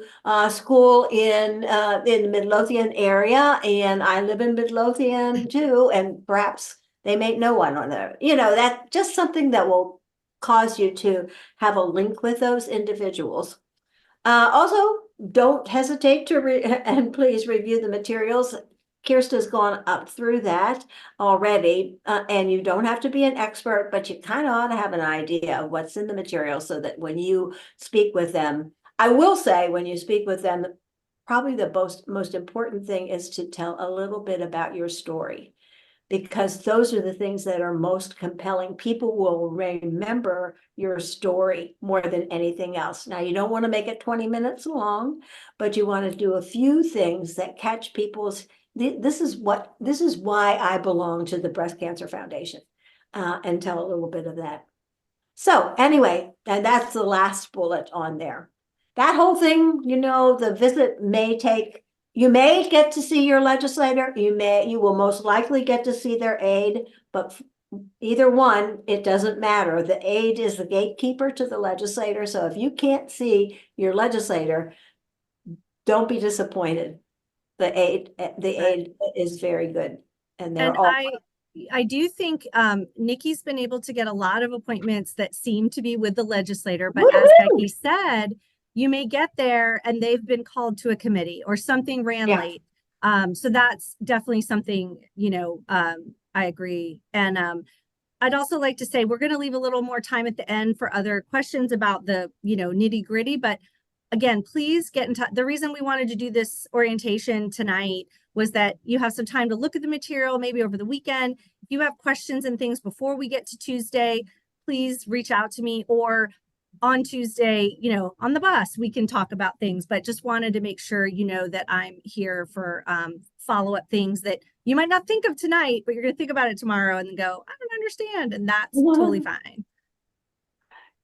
school in the Midlothian area, and I live in Midlothian too, and perhaps they may know one on there. That just something that will cause you to have a link with those individuals. Also, don't hesitate to and please review the materials. Kirsta's gone up through that already, and you don't have to be an expert, but you kind of ought to have an idea of what's in the material, so that when you speak with them, I will say, when you speak with them, probably the most important thing is to tell a little bit about your story, because those are the things that are most compelling. People will remember your story more than anything else. Now, you don't want to make it 20 minutes long, but you want to do a few things that catch people's, this is why I belong to the Breast Cancer Foundation, and tell a little bit of that. So anyway, and that's the last bullet on there. That whole thing, the visit you may get to see your legislator. You will most likely get to see their aide, but either one, it doesn't matter. The aide is the gatekeeper to the legislator. So if you can't see your legislator, don't be disappointed. The aide is very good, and they're all. I do think Nikki's been able to get a lot of appointments that seem to be with the legislator, but as Becky said, you may get there and they've been called to a committee or something ran late. So that's definitely something, I agree. And I'd also like to say we're going to leave a little more time at the end for other questions about the, nitty gritty. But again, please get in touch. The reason we wanted to do this orientation tonight was that you have some time to look at the material, maybe over the weekend. If you have questions and things before we get to Tuesday, please reach out to me, or on Tuesday, on the bus, we can talk about things, but just wanted to make sure that I'm here for follow-up things that you might not think of tonight, but you're going to think about it tomorrow and go, I don't understand. And that's totally fine.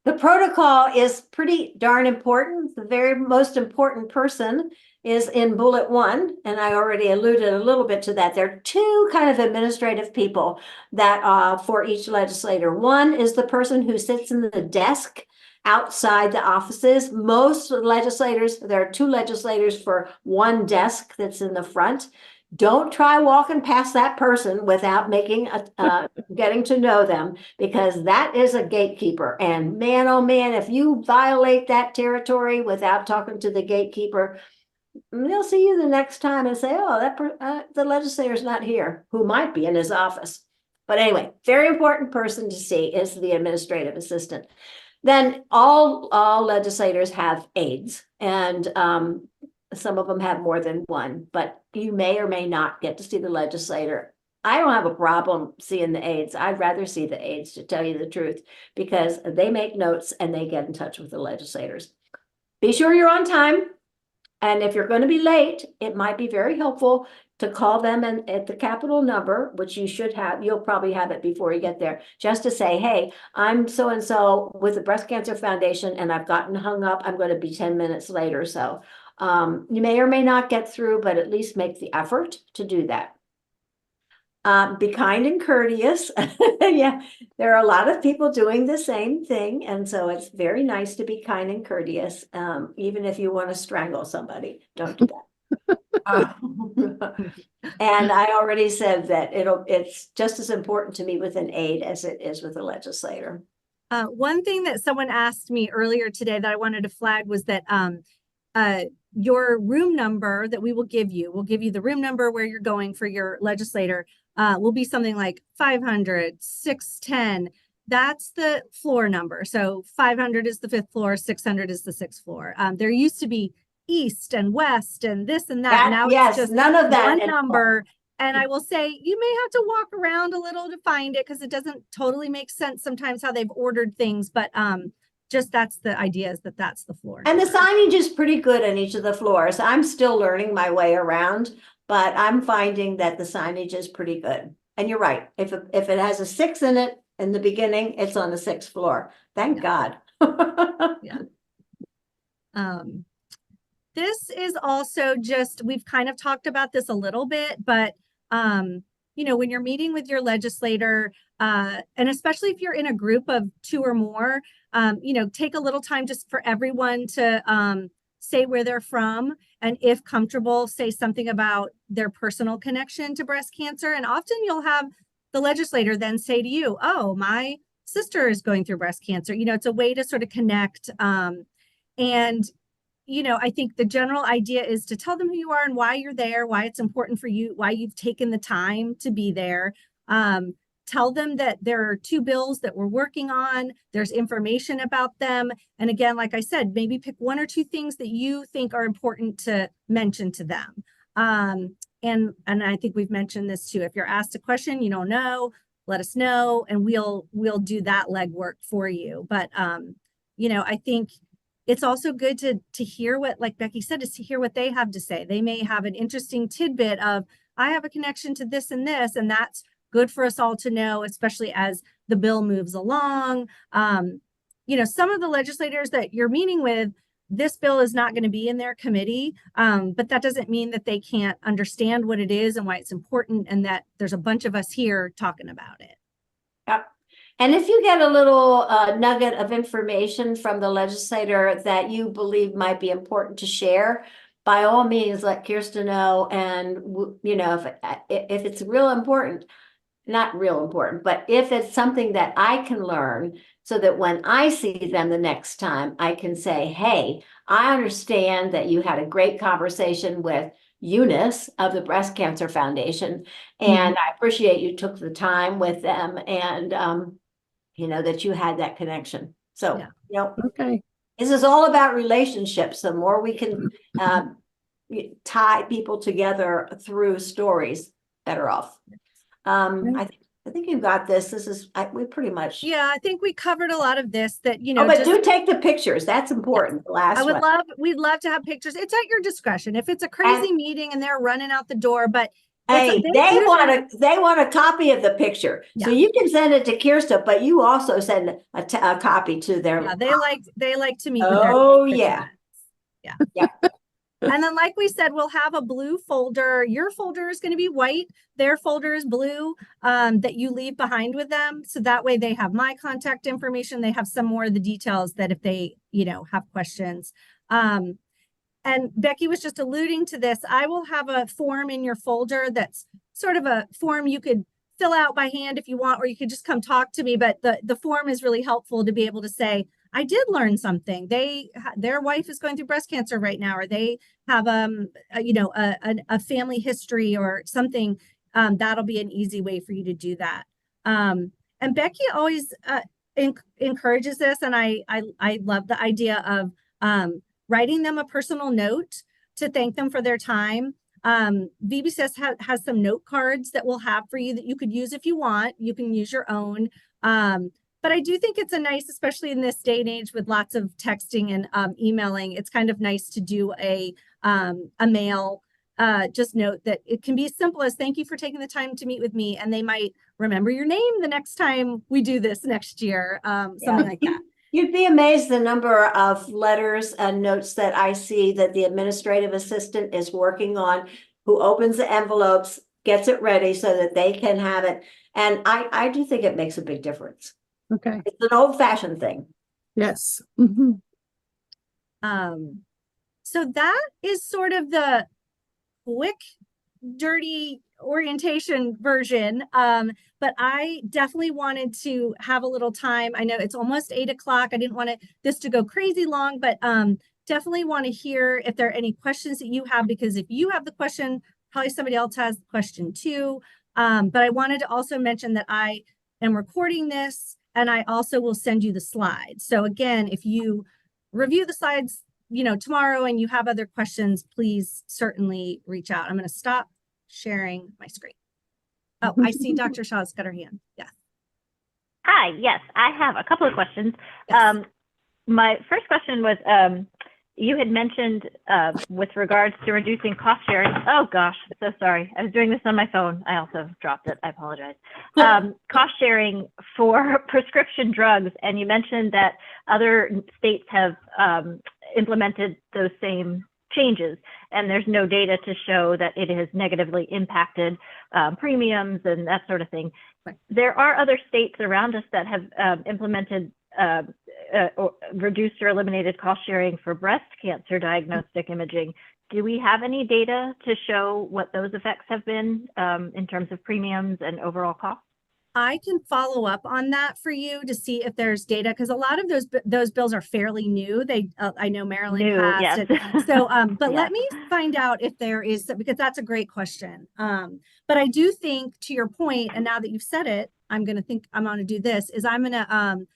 The protocol is pretty darn important. The very most important person is in bullet 1, and I already alluded a little bit to that. There are 2 kind of administrative people that for each legislator. One is the person who sits in the desk outside the offices. Most legislators, there are 2 legislators for 1 desk that's in the front. Don't try walking past that person without making getting to know them, because that is a gatekeeper. And man, oh man, if you violate that territory without talking to the gatekeeper, they'll see you the next time and say, oh, the legislator's not here, who might be in his office. But anyway, very important person to see is the administrative assistant. Then all legislators have aides, and some of them have more than one, but you may or may not get to see the legislator. I don't have a problem seeing the aides. I'd rather see the aides, to tell you the truth, because they make notes and they get in touch with the legislators. Be sure you're on time. And if you're going to be late, it might be very helpful to call them at the Capitol number, which you should have. You'll probably have it before you get there, just to say, hey, I'm so-and-so with the Breast Cancer Foundation, and I've gotten hung up. I'm going to be 10 minutes late or so. You may or may not get through, but at least make the effort to do that. Be kind and courteous. Yeah, there are a lot of people doing the same thing. And so it's very nice to be kind and courteous. Even if you want to strangle somebody, don't do that. And I already said that it's just as important to meet with an aide as it is with a legislator. One thing that someone asked me earlier today that I wanted to flag was that your room number that we'll give you the room number where you're going for your legislator, will be something like 500, 610. That's the floor number. So 500 is the 5th floor, 600 is the 6th floor. There used to be east and west and this and that. Now it's just none of that one number. And I will say you may have to walk around a little to find it, because it doesn't totally make sense sometimes how they've ordered things, but just that's the idea, is that that's the floor. And the signage is pretty good on each of the floors. I'm still learning my way around, but I'm finding that the signage is pretty good. And you're right. If it has a 6 in it in the beginning, it's on the 6th floor. Thank God. Yeah. This is also just, we've kind of talked about this a little bit, but when you're meeting with your legislator, and especially if you're in a group of 2 or more, take a little time just for everyone to say where they're from, and if comfortable, say something about their personal connection to breast cancer. And often you'll have the legislator then say to you, oh, my sister is going through breast cancer. It's a way to sort of connect. And I think the general idea is to tell them who you are and why you're there, why it's important for you, why you've taken the time to be there. Tell them that there are 2 bills that we're working on. There's information about them. And again, like I said, maybe pick 1 or 2 things that you think are important to mention to them. And I think we've mentioned this too. If you're asked a question you don't know, let us know, and we'll do that legwork for you. But I think it's also good to hear what, like Becky said, is to hear what they have to say. They may have an interesting tidbit of, I have a connection to this, and that's good for us all to know, especially as the bill moves along. Some of the legislators that you're meeting with, this bill is not going to be in their committee, but that doesn't mean that they can't understand what it is and why it's important, and that there's a bunch of us here talking about it. Yep. And if you get a little nugget of information from the legislator that you believe might be important to share, by all means, let Kirsten know. And, if it's real important, not real important, but if it's something that I can learn so that when I see them the next time, I can say, hey, I understand that you had a great conversation with Eunice of the Breast Cancer Foundation, and I appreciate you took the time with them and, you know, that you had that connection. So, you know, Okay. this is all about relationships. The more we can tie people together through stories, better off. I think you've got this. This is, we pretty much. Yeah, I think we covered a lot of this that, you Oh, know, but just do take the pictures. That's important. The last I would one. we'd love to have pictures. It's at your discretion. If it's a crazy meeting and they're running out the door, but hey, they want a copy of the picture. So you can send it to Kirsta, but you also send a copy to their. Yeah, they like to meet with their. Oh yeah. Yeah. Yeah. And then, like we said, we'll have a blue folder. Your folder is going to be white. Their folder is blue, that you leave behind with them. So that way they have my contact information. They have some more of the details that if they, you know, have questions. And Becky was just alluding to this. I will have a form in your folder that's sort of a form you could fill out by hand if you want, or you could just come talk to me. But the form is really helpful to be able to say, I did learn something. Their wife is going through breast cancer right now, or they have you know, a family history or something. That'll be an easy way for you to do that. And Becky always encourages this, and I love the idea of writing them a personal note to thank them for their time. VBCS has some note cards that we'll have for you that you could use if you want. You can use your own. But I do think it's a nice, especially in this day and age with lots of texting and emailing, it's kind of nice to do a mail. Just note that it can be as simple as thank you for taking the time to meet with me. And they might remember your name the next time we do this next year, something like that. You'd be amazed the number of letters and notes that I see that the administrative assistant is working on, who opens the envelopes, gets it ready so that they can have it. And I do think it makes a big difference. Okay. It's an old-fashioned thing. Yes. So that is sort of the quick, dirty orientation version. But I definitely wanted to have a little time. I know it's almost 8 o'clock. I didn't want this to go crazy long, but definitely want to hear if there are any questions that you have, because if you have the question, probably somebody else has the question too. But I wanted to also mention that I am recording this, and I also will send you the slides. So again, if you review the slides, you know, tomorrow and you have other questions, please certainly reach out. I'm going to stop sharing my screen. Oh, I see Dr. Shaw's got her hand. Yes. Hi, yes, I have a couple of questions. Yes. My first question was, you had mentioned with regards to reducing cost sharing. Oh gosh, so sorry. I was doing this on my phone. I also dropped it. I apologize. Cost sharing for prescription drugs. And you mentioned that other states have implemented those same changes, and there's no data to show that it has negatively impacted premiums and that sort of thing. Right. There are other states around us that have implemented or reduced or eliminated cost sharing for breast cancer diagnostic imaging. Do we have any data to show what those effects have been in terms of premiums and overall costs? I can follow up on that for you to see if there's data, because a lot of those bills are fairly new. They I know Maryland passed it. So but let me find out if there is, because that's a great question. But I do think, to your point, and now that you've said it, I'm going to do this, is I'm going to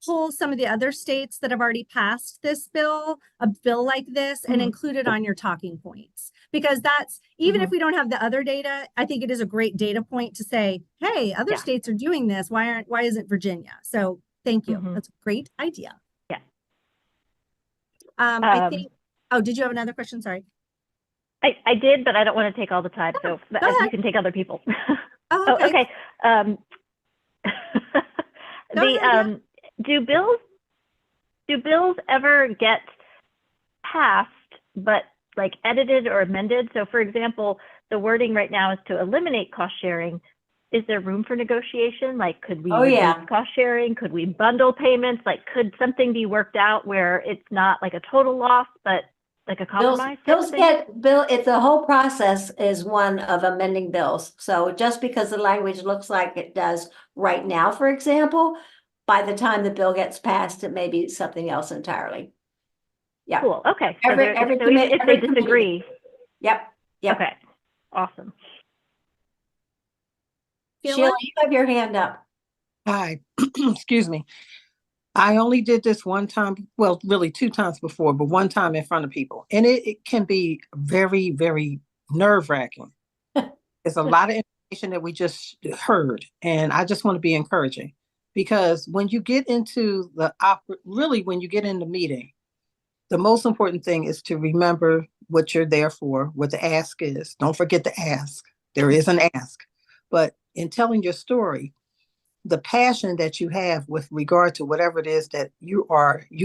pull some of the other states that have already passed this bill, a bill like this, and include it on your talking points. Because that's, even if we don't have the other data, I think it is a great data point to say, hey, other states are doing this. Why isn't Virginia? So thank you. That's a great idea. Yeah. I think, oh, did you have another question? Sorry. I did, but I don't want to take all the time. So you can take other people. Oh, okay. Do bills ever get passed but like edited or amended? So for example, the wording right now is to eliminate cost sharing. Is there room for negotiation? Like, could we reduce cost sharing? Could we bundle payments? Like, could something be worked out where it's not like a total loss, but like a Bills, compromise type bills of thing? get, bill, if the whole process is one of amending bills. So just because the language looks like it does right now, for example, by the time the bill gets passed, it may be something else entirely. Yeah. Cool. Okay. So, Every so even committee, if they every committee. disagree. Yep. Yep. Okay. Awesome. Sheila, you have your hand up. Hi, excuse me. I only did this one time, well, really 2 times before, but one time in front of people. And it can be very, very nerve-wracking. There's a lot of information that we just heard, and I just want to be encouraging because when you get into really when you get in the meeting, the most important thing is to remember what you're there for, what the ask is. Don't forget the ask. There is an ask. But in telling your story, the passion that you have with regard to whatever it is that you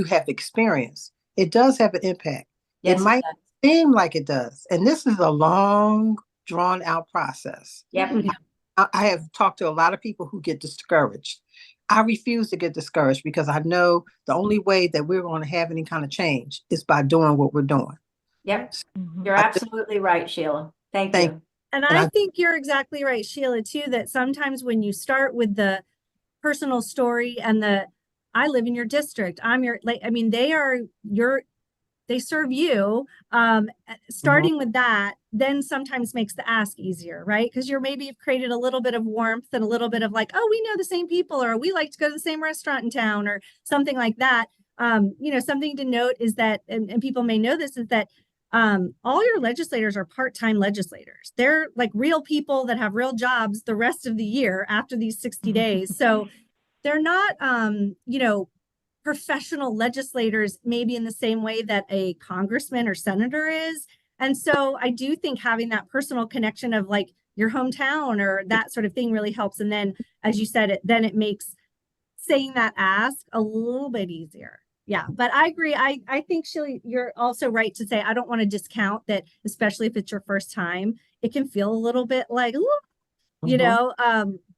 have experienced, it does have an impact. Yes, it might seem like it does. And this is a long, drawn out process. Yep. I have talked to a lot of people who get discouraged. I refuse to get discouraged because I know the only way that we're going to have any kind of change is by doing what we're doing. Yep. You're absolutely right, Sheila. Thank you. And I think you're exactly right, Sheila, too, that sometimes when you start with the personal story and I live in your district, I'm your, like, I mean, they serve you, starting with that, then sometimes makes the ask easier, right? Because maybe you've created a little bit of warmth and a little bit of like, oh, we know the same people, or we like to go to the same restaurant in town, or something like that. Something to note is that, and people may know this, is that all your legislators are part-time legislators. They're like real people that have real jobs the rest of the year after these 60 days. So they're not, professional legislators, maybe in the same way that a congressman or senator is. And so I do think having that personal connection of like your hometown or that sort of thing really helps. And then, as you said, it makes saying that ask a little bit easier. Yeah, but I agree. I think, Sheila, you're also right to say, I don't want to discount that, especially if it's your first time, it can feel a little bit like,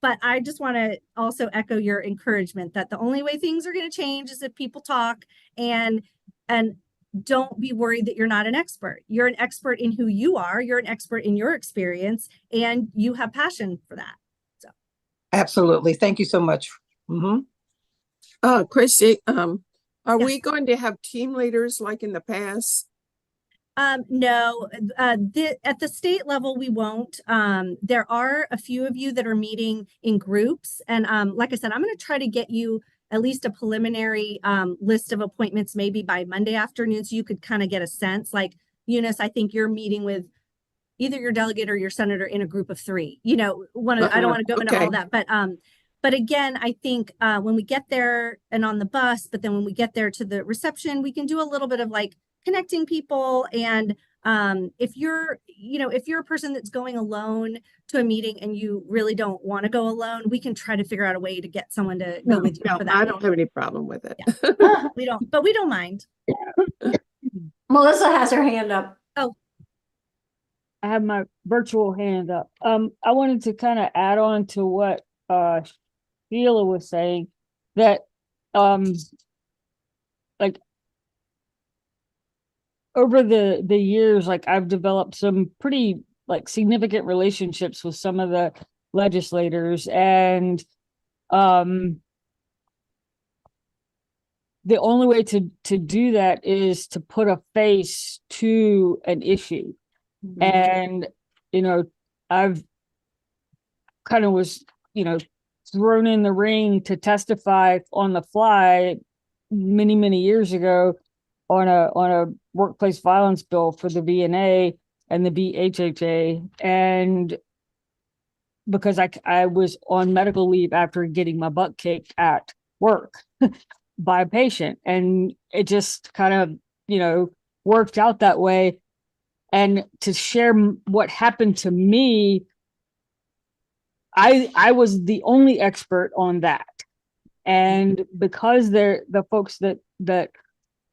but I just want to also echo your encouragement that the only way things are going to change is if people talk, and don't be worried that you're not an expert. You're an expert in who you are. You're an expert in your experience, and you have passion for that. So, absolutely. Thank you so much. Christy, are we going to have team leaders like in the past? No, at the state level, we won't. There are a few of you that are meeting in groups. And like I said, I'm going to try to get you at least a preliminary list of appointments, maybe by Monday afternoon, so you could kind of get a sense. Like, Eunice, I think you're meeting with either your delegate or your senator in a group of 3. I don't want to go into all that, but again, I think when we get there and on the bus, but then when we get there to the reception, we can do a little bit of like connecting people. And if you're a person that's going alone to a meeting and you really don't want to go alone, we can try to figure out a way to get someone to go with you for that. I don't have any problem with it. Yeah. we don't mind. Melissa has her hand up. Oh, I have my virtual hand up. I wanted to kind of add on to what Sheila was saying, that like over the years, like I've developed some pretty like significant relationships with some of the legislators, and the only way to do that is to put a face to an issue. And I've kind of was thrown in the ring to testify on the fly many years ago on a workplace violence bill for the VNA and the BHHA, and because I was on medical leave after getting my butt kicked at work by a patient, and it just kind of worked out that way. And to share what happened to me, I was the only expert on that. And because they're the folks that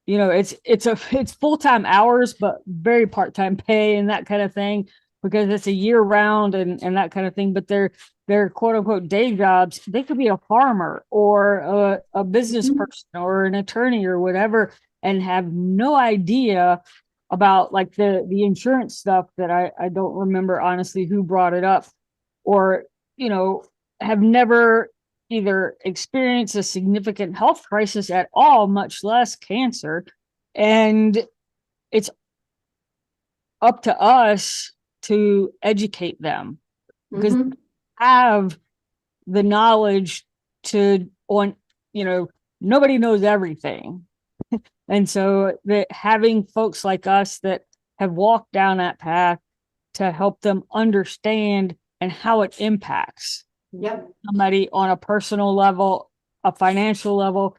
it's full-time hours, but very part-time pay and that kind of thing, because it's a year round and that kind of thing. But they're quote unquote day jobs. They could be a farmer or a business person or an attorney or whatever, and have no idea about like the insurance stuff that I don't remember honestly who brought it up, or, you know, have never either experienced a significant health crisis at all, much less cancer. And it's up to us to educate them, because Mhm. have the knowledge to on, you know, nobody knows everything. And so that having folks like us that have walked down that path to help them understand and how it impacts Yep. somebody on a personal level, a financial level.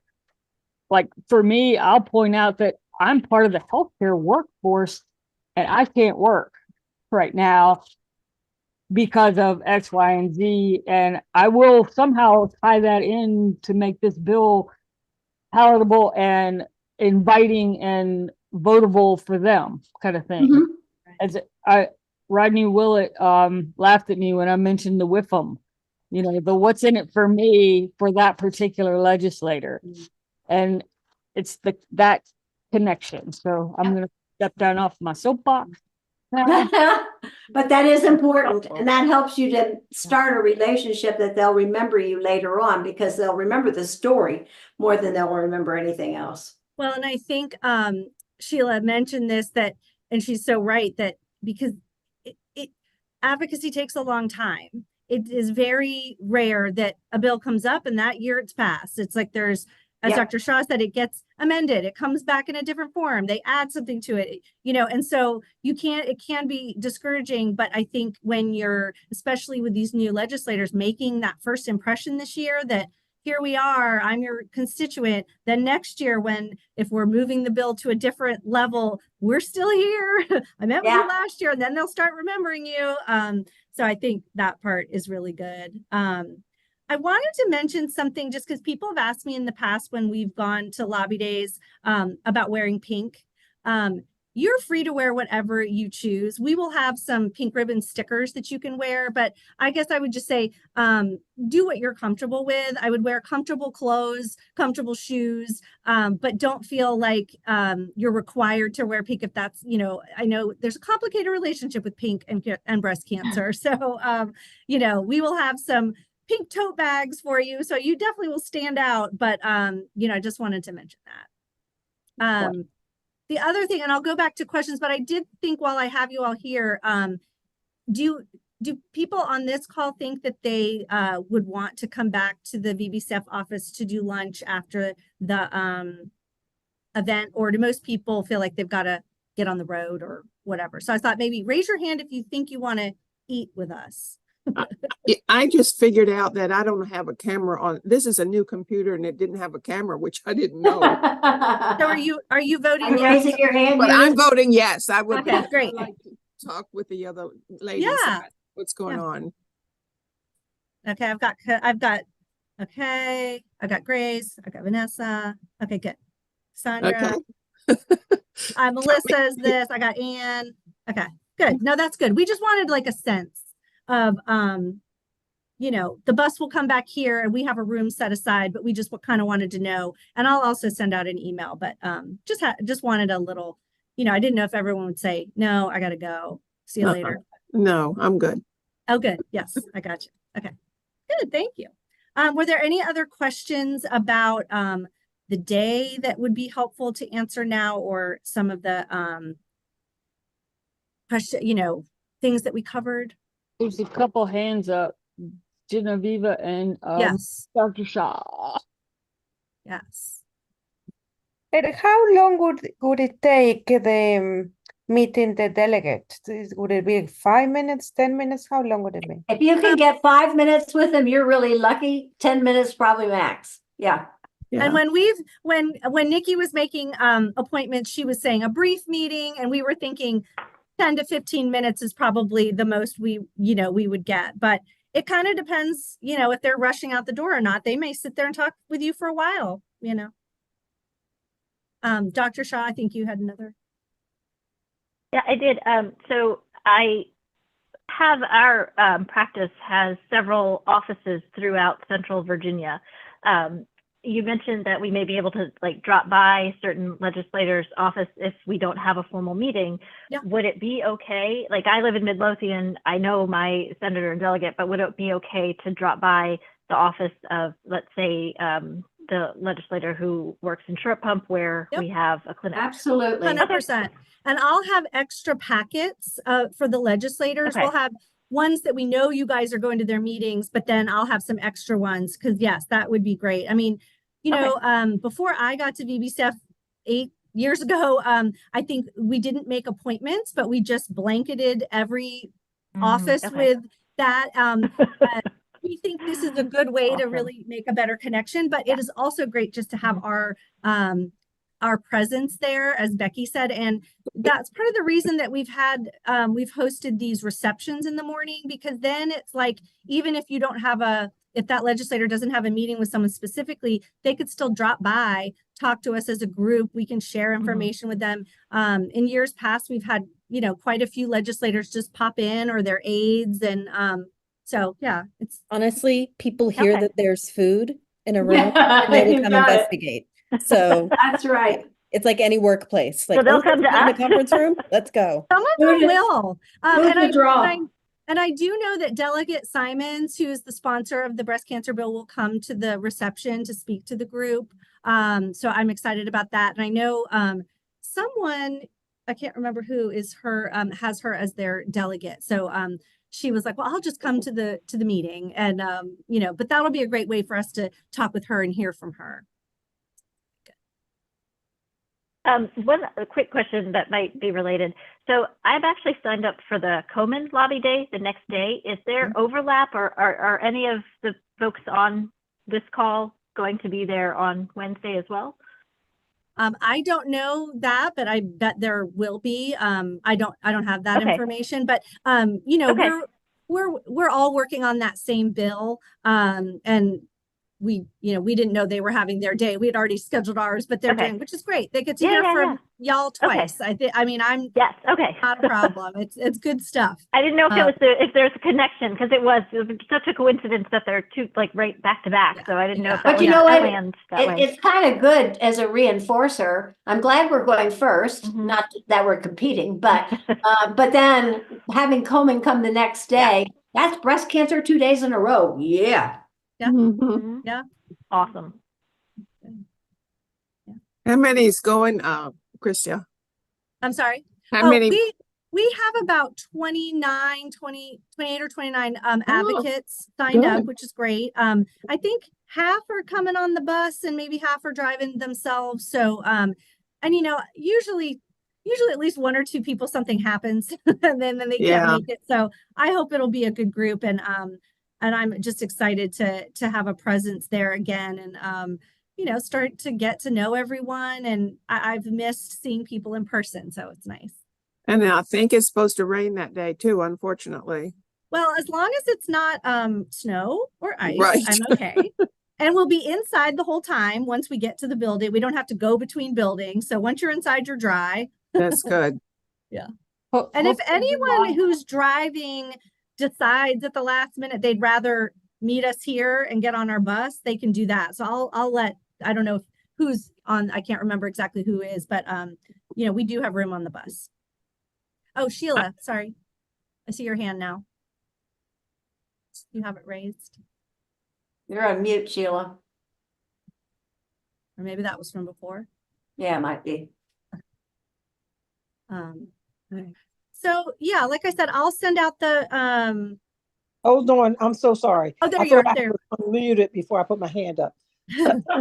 Like for me, I'll point out that I'm part of the healthcare workforce and I can't work right now because of X, Y, and Z. And I will somehow tie that in to make this bill palatable and inviting and votable for them, kind of thing. Mhm. As Rodney Willett laughed at me when I mentioned the WIFM, you know, the what's in it for me for that particular legislator. And it's that connection. So I'm going to step down off my soapbox. But that is important, and that helps you to start a relationship that they'll remember you later on, because they'll remember the story more than they'll remember anything else. Well, and I think Sheila mentioned this, that, and she's so right, that because advocacy takes a long time. It is very rare that a bill comes up and that year it's passed. It's like there's, as Yep. Dr. Shaw said, it gets amended, it comes back in a different form, they add something to it, you know, and so it can be discouraging. But I think when you're, especially with these new legislators, making that first impression this year that here we are, I'm your constituent, then next year, if we're moving the bill to a different level, we're still here. I met with you last year, and then they'll start remembering you. So I think that part is really good. I wanted to mention something just because people have asked me in the past when we've gone to lobby days about wearing pink. You're free to wear whatever you choose. We will have some pink ribbon stickers that you can wear, but I guess I would just say, do what you're comfortable with. I would wear comfortable clothes, comfortable shoes, but don't feel like you're required to wear pink if that's, you know, I know there's a complicated relationship with pink and breast cancer. So, you know, we will have some pink tote bags for you. So you definitely will stand out, but, you know, I just wanted to mention that. The other thing, and I'll go back to questions, but I did think while I have you all here, do people on this call think that they would want to come back to the VBCF office to do lunch after the event, or do most people feel like they've got to get on the road or whatever? So I thought maybe raise your hand if you think you want to eat with us. I just figured out that I don't have a camera on. This is a new computer and it didn't have a camera, which I didn't know. So are you voting? Are you raising your hand? But I'm voting yes. I would. Okay, great. Like to talk with the other ladies Yeah. about what's going on. Okay, I've got Grace, I got Vanessa. Okay, good. Sandra. Okay. Melissa is this. I got Anne. Okay, good. No, that's good. We just wanted like a sense of you know, the bus will come back here and we have a room set aside, but we just kind of wanted to know. And I'll also send out an email, but just wanted a little, you know, I didn't know if everyone would say, no, I gotta go. See you later. No, I'm good. Oh, good. Yes, I got you. Okay, good. Thank you. Were there any other questions about the day that would be helpful to answer now, or some of the question, you know, things that we covered? There's a couple hands up. Genevieve and yes, Dr. Shaw. Yes. And how long would it take the meeting the delegates? Would it be 5 minutes, 10 minutes? How long would it be? If you can get 5 minutes with them, you're really lucky. 10 minutes probably max. Yeah. And when Nikki was making appointments, she was saying a brief meeting, and we were thinking 10 to 15 minutes is probably the most we would get. But it kind of depends, you know, if they're rushing out the door or not. They may sit there and talk with you for a while, you know. Dr. Shaw, I think you had another. Yeah, I did. So I have our practice has several offices throughout Central Virginia. you mentioned that we may be able to like drop by certain legislators' office if we don't have a formal meeting. Yeah. Would it be okay? Like I live in Midlothian, I know my senator and delegate, but would it be okay to drop by the office of, let's say, the legislator who works in Short Pump where we have a clinic? Absolutely. 100%. And I'll have extra packets for the legislators. Okay. We'll have ones that we know you guys are going to their meetings, but then I'll have some extra ones because yes, that would be great. I mean, you know, before I got to VBCF 8 years ago, I think we didn't make appointments, but we just blanketed every office with that. We think this is a good way to really make a better connection, but it is also great just to have our presence there, as Becky said. And that's part of the reason that we've hosted these receptions in the morning, because then it's like, even if you don't have if that legislator doesn't have a meeting with someone specifically, they could still drop by, talk to us as a group. We can share information with them. In years past, we've had, you know, quite a few legislators just pop in or their aides. And so, yeah, it's honestly, people hear that there's food in a room and they will come investigate. So that's right. Yeah, it's like any workplace. Like, so they'll oh, come to in the us. conference room. Let's go. Some of them will. And I do know that Delegate Simons, who is the sponsor of the breast cancer bill, will come to the reception to speak to the group. So I'm excited about that. And I know someone, I can't remember who is her, has her as their delegate. So she was like, well, I'll just come to the meeting. And, you know, but that'll be a great way for us to talk with her and hear from her. One quick question that might be related. So I've actually signed up for the Komen Lobby Day the next day. Is there overlap, or are any of the folks on this call going to be there on Wednesday as well? I don't know that, but I bet there will be. I don't have that information, but you know, we're all working on that same bill. And we didn't know they were having their day. We had already scheduled ours, but they're doing, which is great. They get to hear from y'all twice. I mean, I'm not a problem. It's good stuff. I didn't know if it was if there's a connection, because it was such a coincidence that they're two like right back to back. So I didn't know if that but was you know what? planned that way. It's kind of good as a reinforcer. I'm glad we're going first, not that we're competing, but then having Komen come the next day, that's breast cancer 2 days in a row. Yeah. Yeah. Yeah. Awesome. How many is going, Christia? I'm sorry. How many? We have about 28 or 29 advocates signed up, which is great. I think half are coming on the bus and maybe half are driving themselves. So, and you know, usually at least 1 or 2 people, something happens and then they can't make it. So I hope it'll be a good group, and I'm just excited to have a presence there again, and you know, start to get to know everyone. And I've missed seeing people in person, so it's nice. And I think it's supposed to rain that day too, unfortunately. Well, as long as it's not snow or ice, Right. I'm okay. And we'll be inside the whole time once we get to the building. We don't have to go between buildings. So once you're inside, you're dry. That's good. Yeah. And if anyone who's driving decides at the last minute they'd rather meet us here and get on our bus, they can do that. So I'll let, I don't know who's on, I can't remember exactly who is, but you know, we do have room on the bus. Oh, Sheila, sorry. I see your hand now. You have it raised. You're on mute, Sheila. Or maybe that was from before. Yeah, it might be. So yeah, like I said, I'll send out the Hold on, I'm so sorry. Oh, there I you are. thought I There. was unmuted before I put my hand up.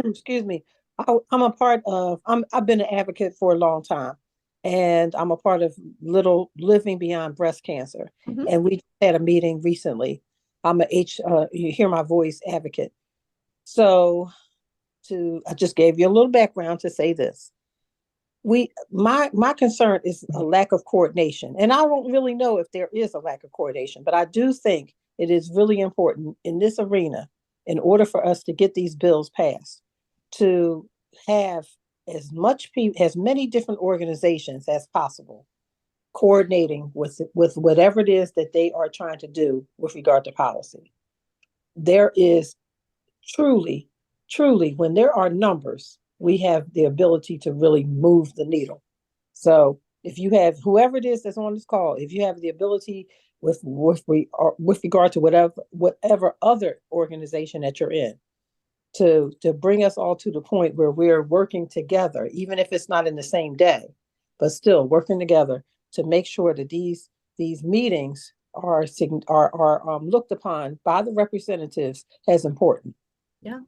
Excuse me. I'm a part of, I've been an advocate for a long time, and I'm a part of Little Living Beyond Breast Cancer. And we had a meeting recently. I'm a you hear my voice advocate. So I just gave you a little background to say this. My concern is a lack of coordination. And I don't really know if there is a lack of coordination, but I do think it is really important in this arena, in order for us to get these bills passed, to have as many different organizations as possible coordinating with whatever it is that they are trying to do with regard to policy. There is truly truly, when there are numbers, we have the ability to really move the needle. So if you have whoever it is that's on this call, if you have the ability with regard to whatever other organization that you're in, to bring us all to the point where we're working together, even if it's not in the same day, but still working together to make sure that these meetings are looked upon by the representatives as important. Yeah.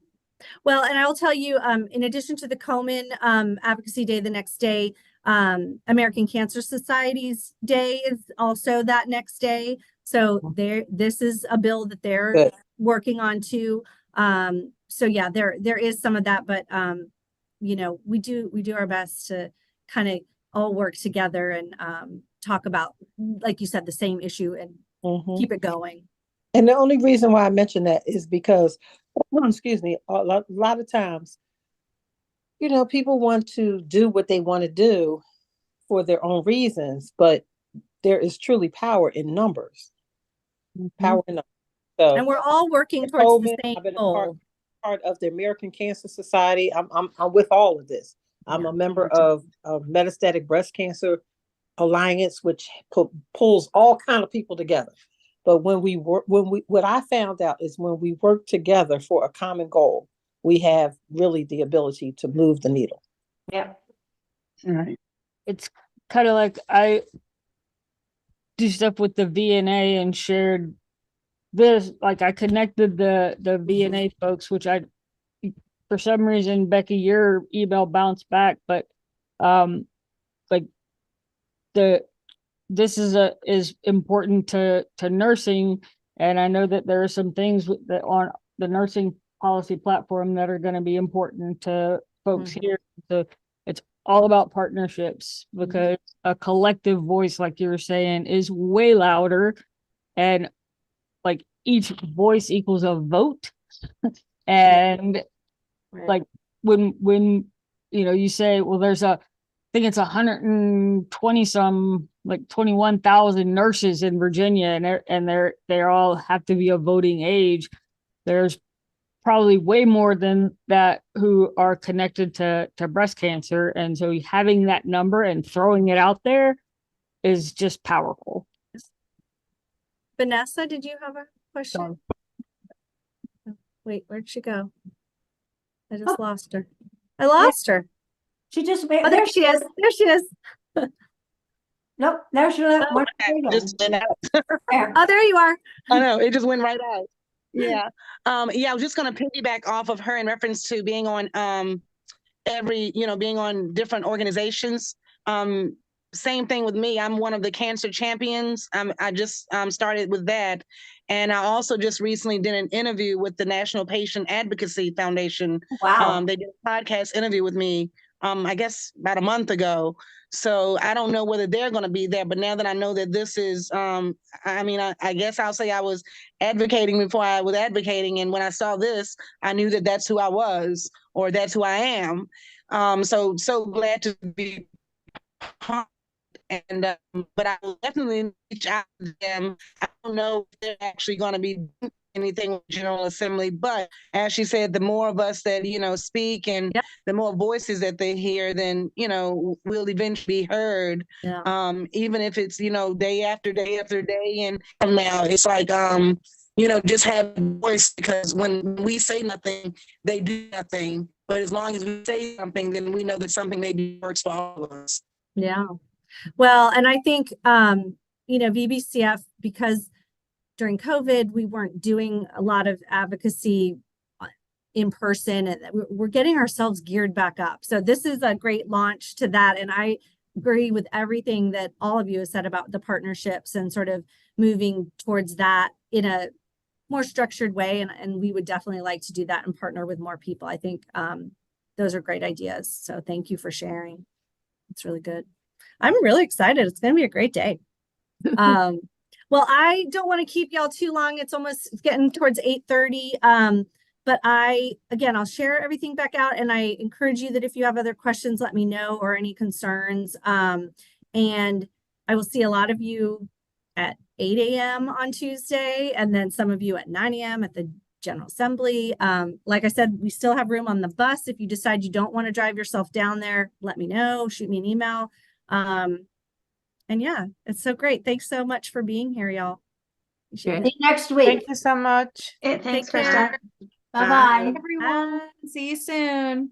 Well, and I'll tell you, in addition to the Komen Advocacy Day the next day, American Cancer Society's day is also that next day. So this is a bill that they're Good. working on too. So yeah, there is some of that, but you know, we do our best to kind of all work together and talk about, like you said, the same issue and keep it going. And the only reason why I mention that is because, excuse me, a lot of times, you know, people want to do what they want to do for their own reasons, but there is truly power in numbers. Power in numbers. So, and we're all working towards the same I've been goal. part of the American Cancer Society. I'm with all of this. I'm a member of Metastatic Breast Cancer Alliance, which pulls all kind of people together. But what I found out is when we work together for a common goal, we have really the ability to move the needle. Yeah. Right. It's kind of like I do stuff with the VNA and shared this, like I connected the VNA folks, which I, for some reason, Becky, your email bounced back, but like this is important to nursing, and I know that there are some things that on the nursing policy platform that are going to be important to folks here. So it's all about partnerships, because a collective voice, like you were saying, is way louder, and like each voice equals a vote. And like when you know, you say, well, there's I think it's 120 some, like 21,000 nurses in Virginia, and they all have to be of voting age. There's probably way more than that who are connected to breast cancer, and so having that number and throwing it out there is just powerful. Vanessa, did you have a question? Wait, where'd she go? I just lost her. I lost her. She just Oh, there she is. There she is. Nope, there she is. Just went out. Oh, there you are. I know, it just went right out. Yeah. Yeah, I was just gonna piggyback off of her in reference to being on being on different organizations. Same thing with me. I'm one of the cancer champions. I just started with that. And I also just recently did an interview with the National Patient Advocacy Foundation. Wow. They did a podcast interview with me, I guess about a month ago. So I don't know whether they're going to be there, but now that I know that this is, I guess I'll say I was advocating before I was advocating. And when I saw this, I knew that that's who I was, or that's who I am. So glad to be part. And but I will definitely reach out to them. I don't know if they're actually going to be doing anything with General Assembly, but as she said, the more of us that speak, and the more voices that they hear, then we'll eventually be heard. Even if it's day after day after day, and now it's like just have a voice, because when we say nothing, they do nothing. But as long as we say something, then we know that something maybe works for all of us. Yeah. Well, and I think, VBCF, because during COVID, we weren't doing a lot of advocacy in person, and we're getting ourselves geared back up. So this is a great launch to that. And I agree with everything that all of you have said about the partnerships and sort of moving towards that in a more structured way. And we would definitely like to do that and partner with more people. I think those are great ideas. So thank you for sharing. It's really good. I'm really excited. It's going to be a great day. Well, I don't want to keep y'all too long. It's getting towards 8:30. But I'll share everything back out, and I encourage you that if you have other questions, let me know, or any concerns. And I will see a lot of you at 8 a.m. on Tuesday, and then some of you at 9 a.m. at the General Assembly. Like I said, we still have room on the bus. If you decide you don't want to drive yourself down there, let me know, shoot me an email. And yeah, it's so great. Thanks so much for being here, y'all. See you next week. Thank you so much. Thanks, Take care. Krista. Bye-bye. Everyone, see you soon.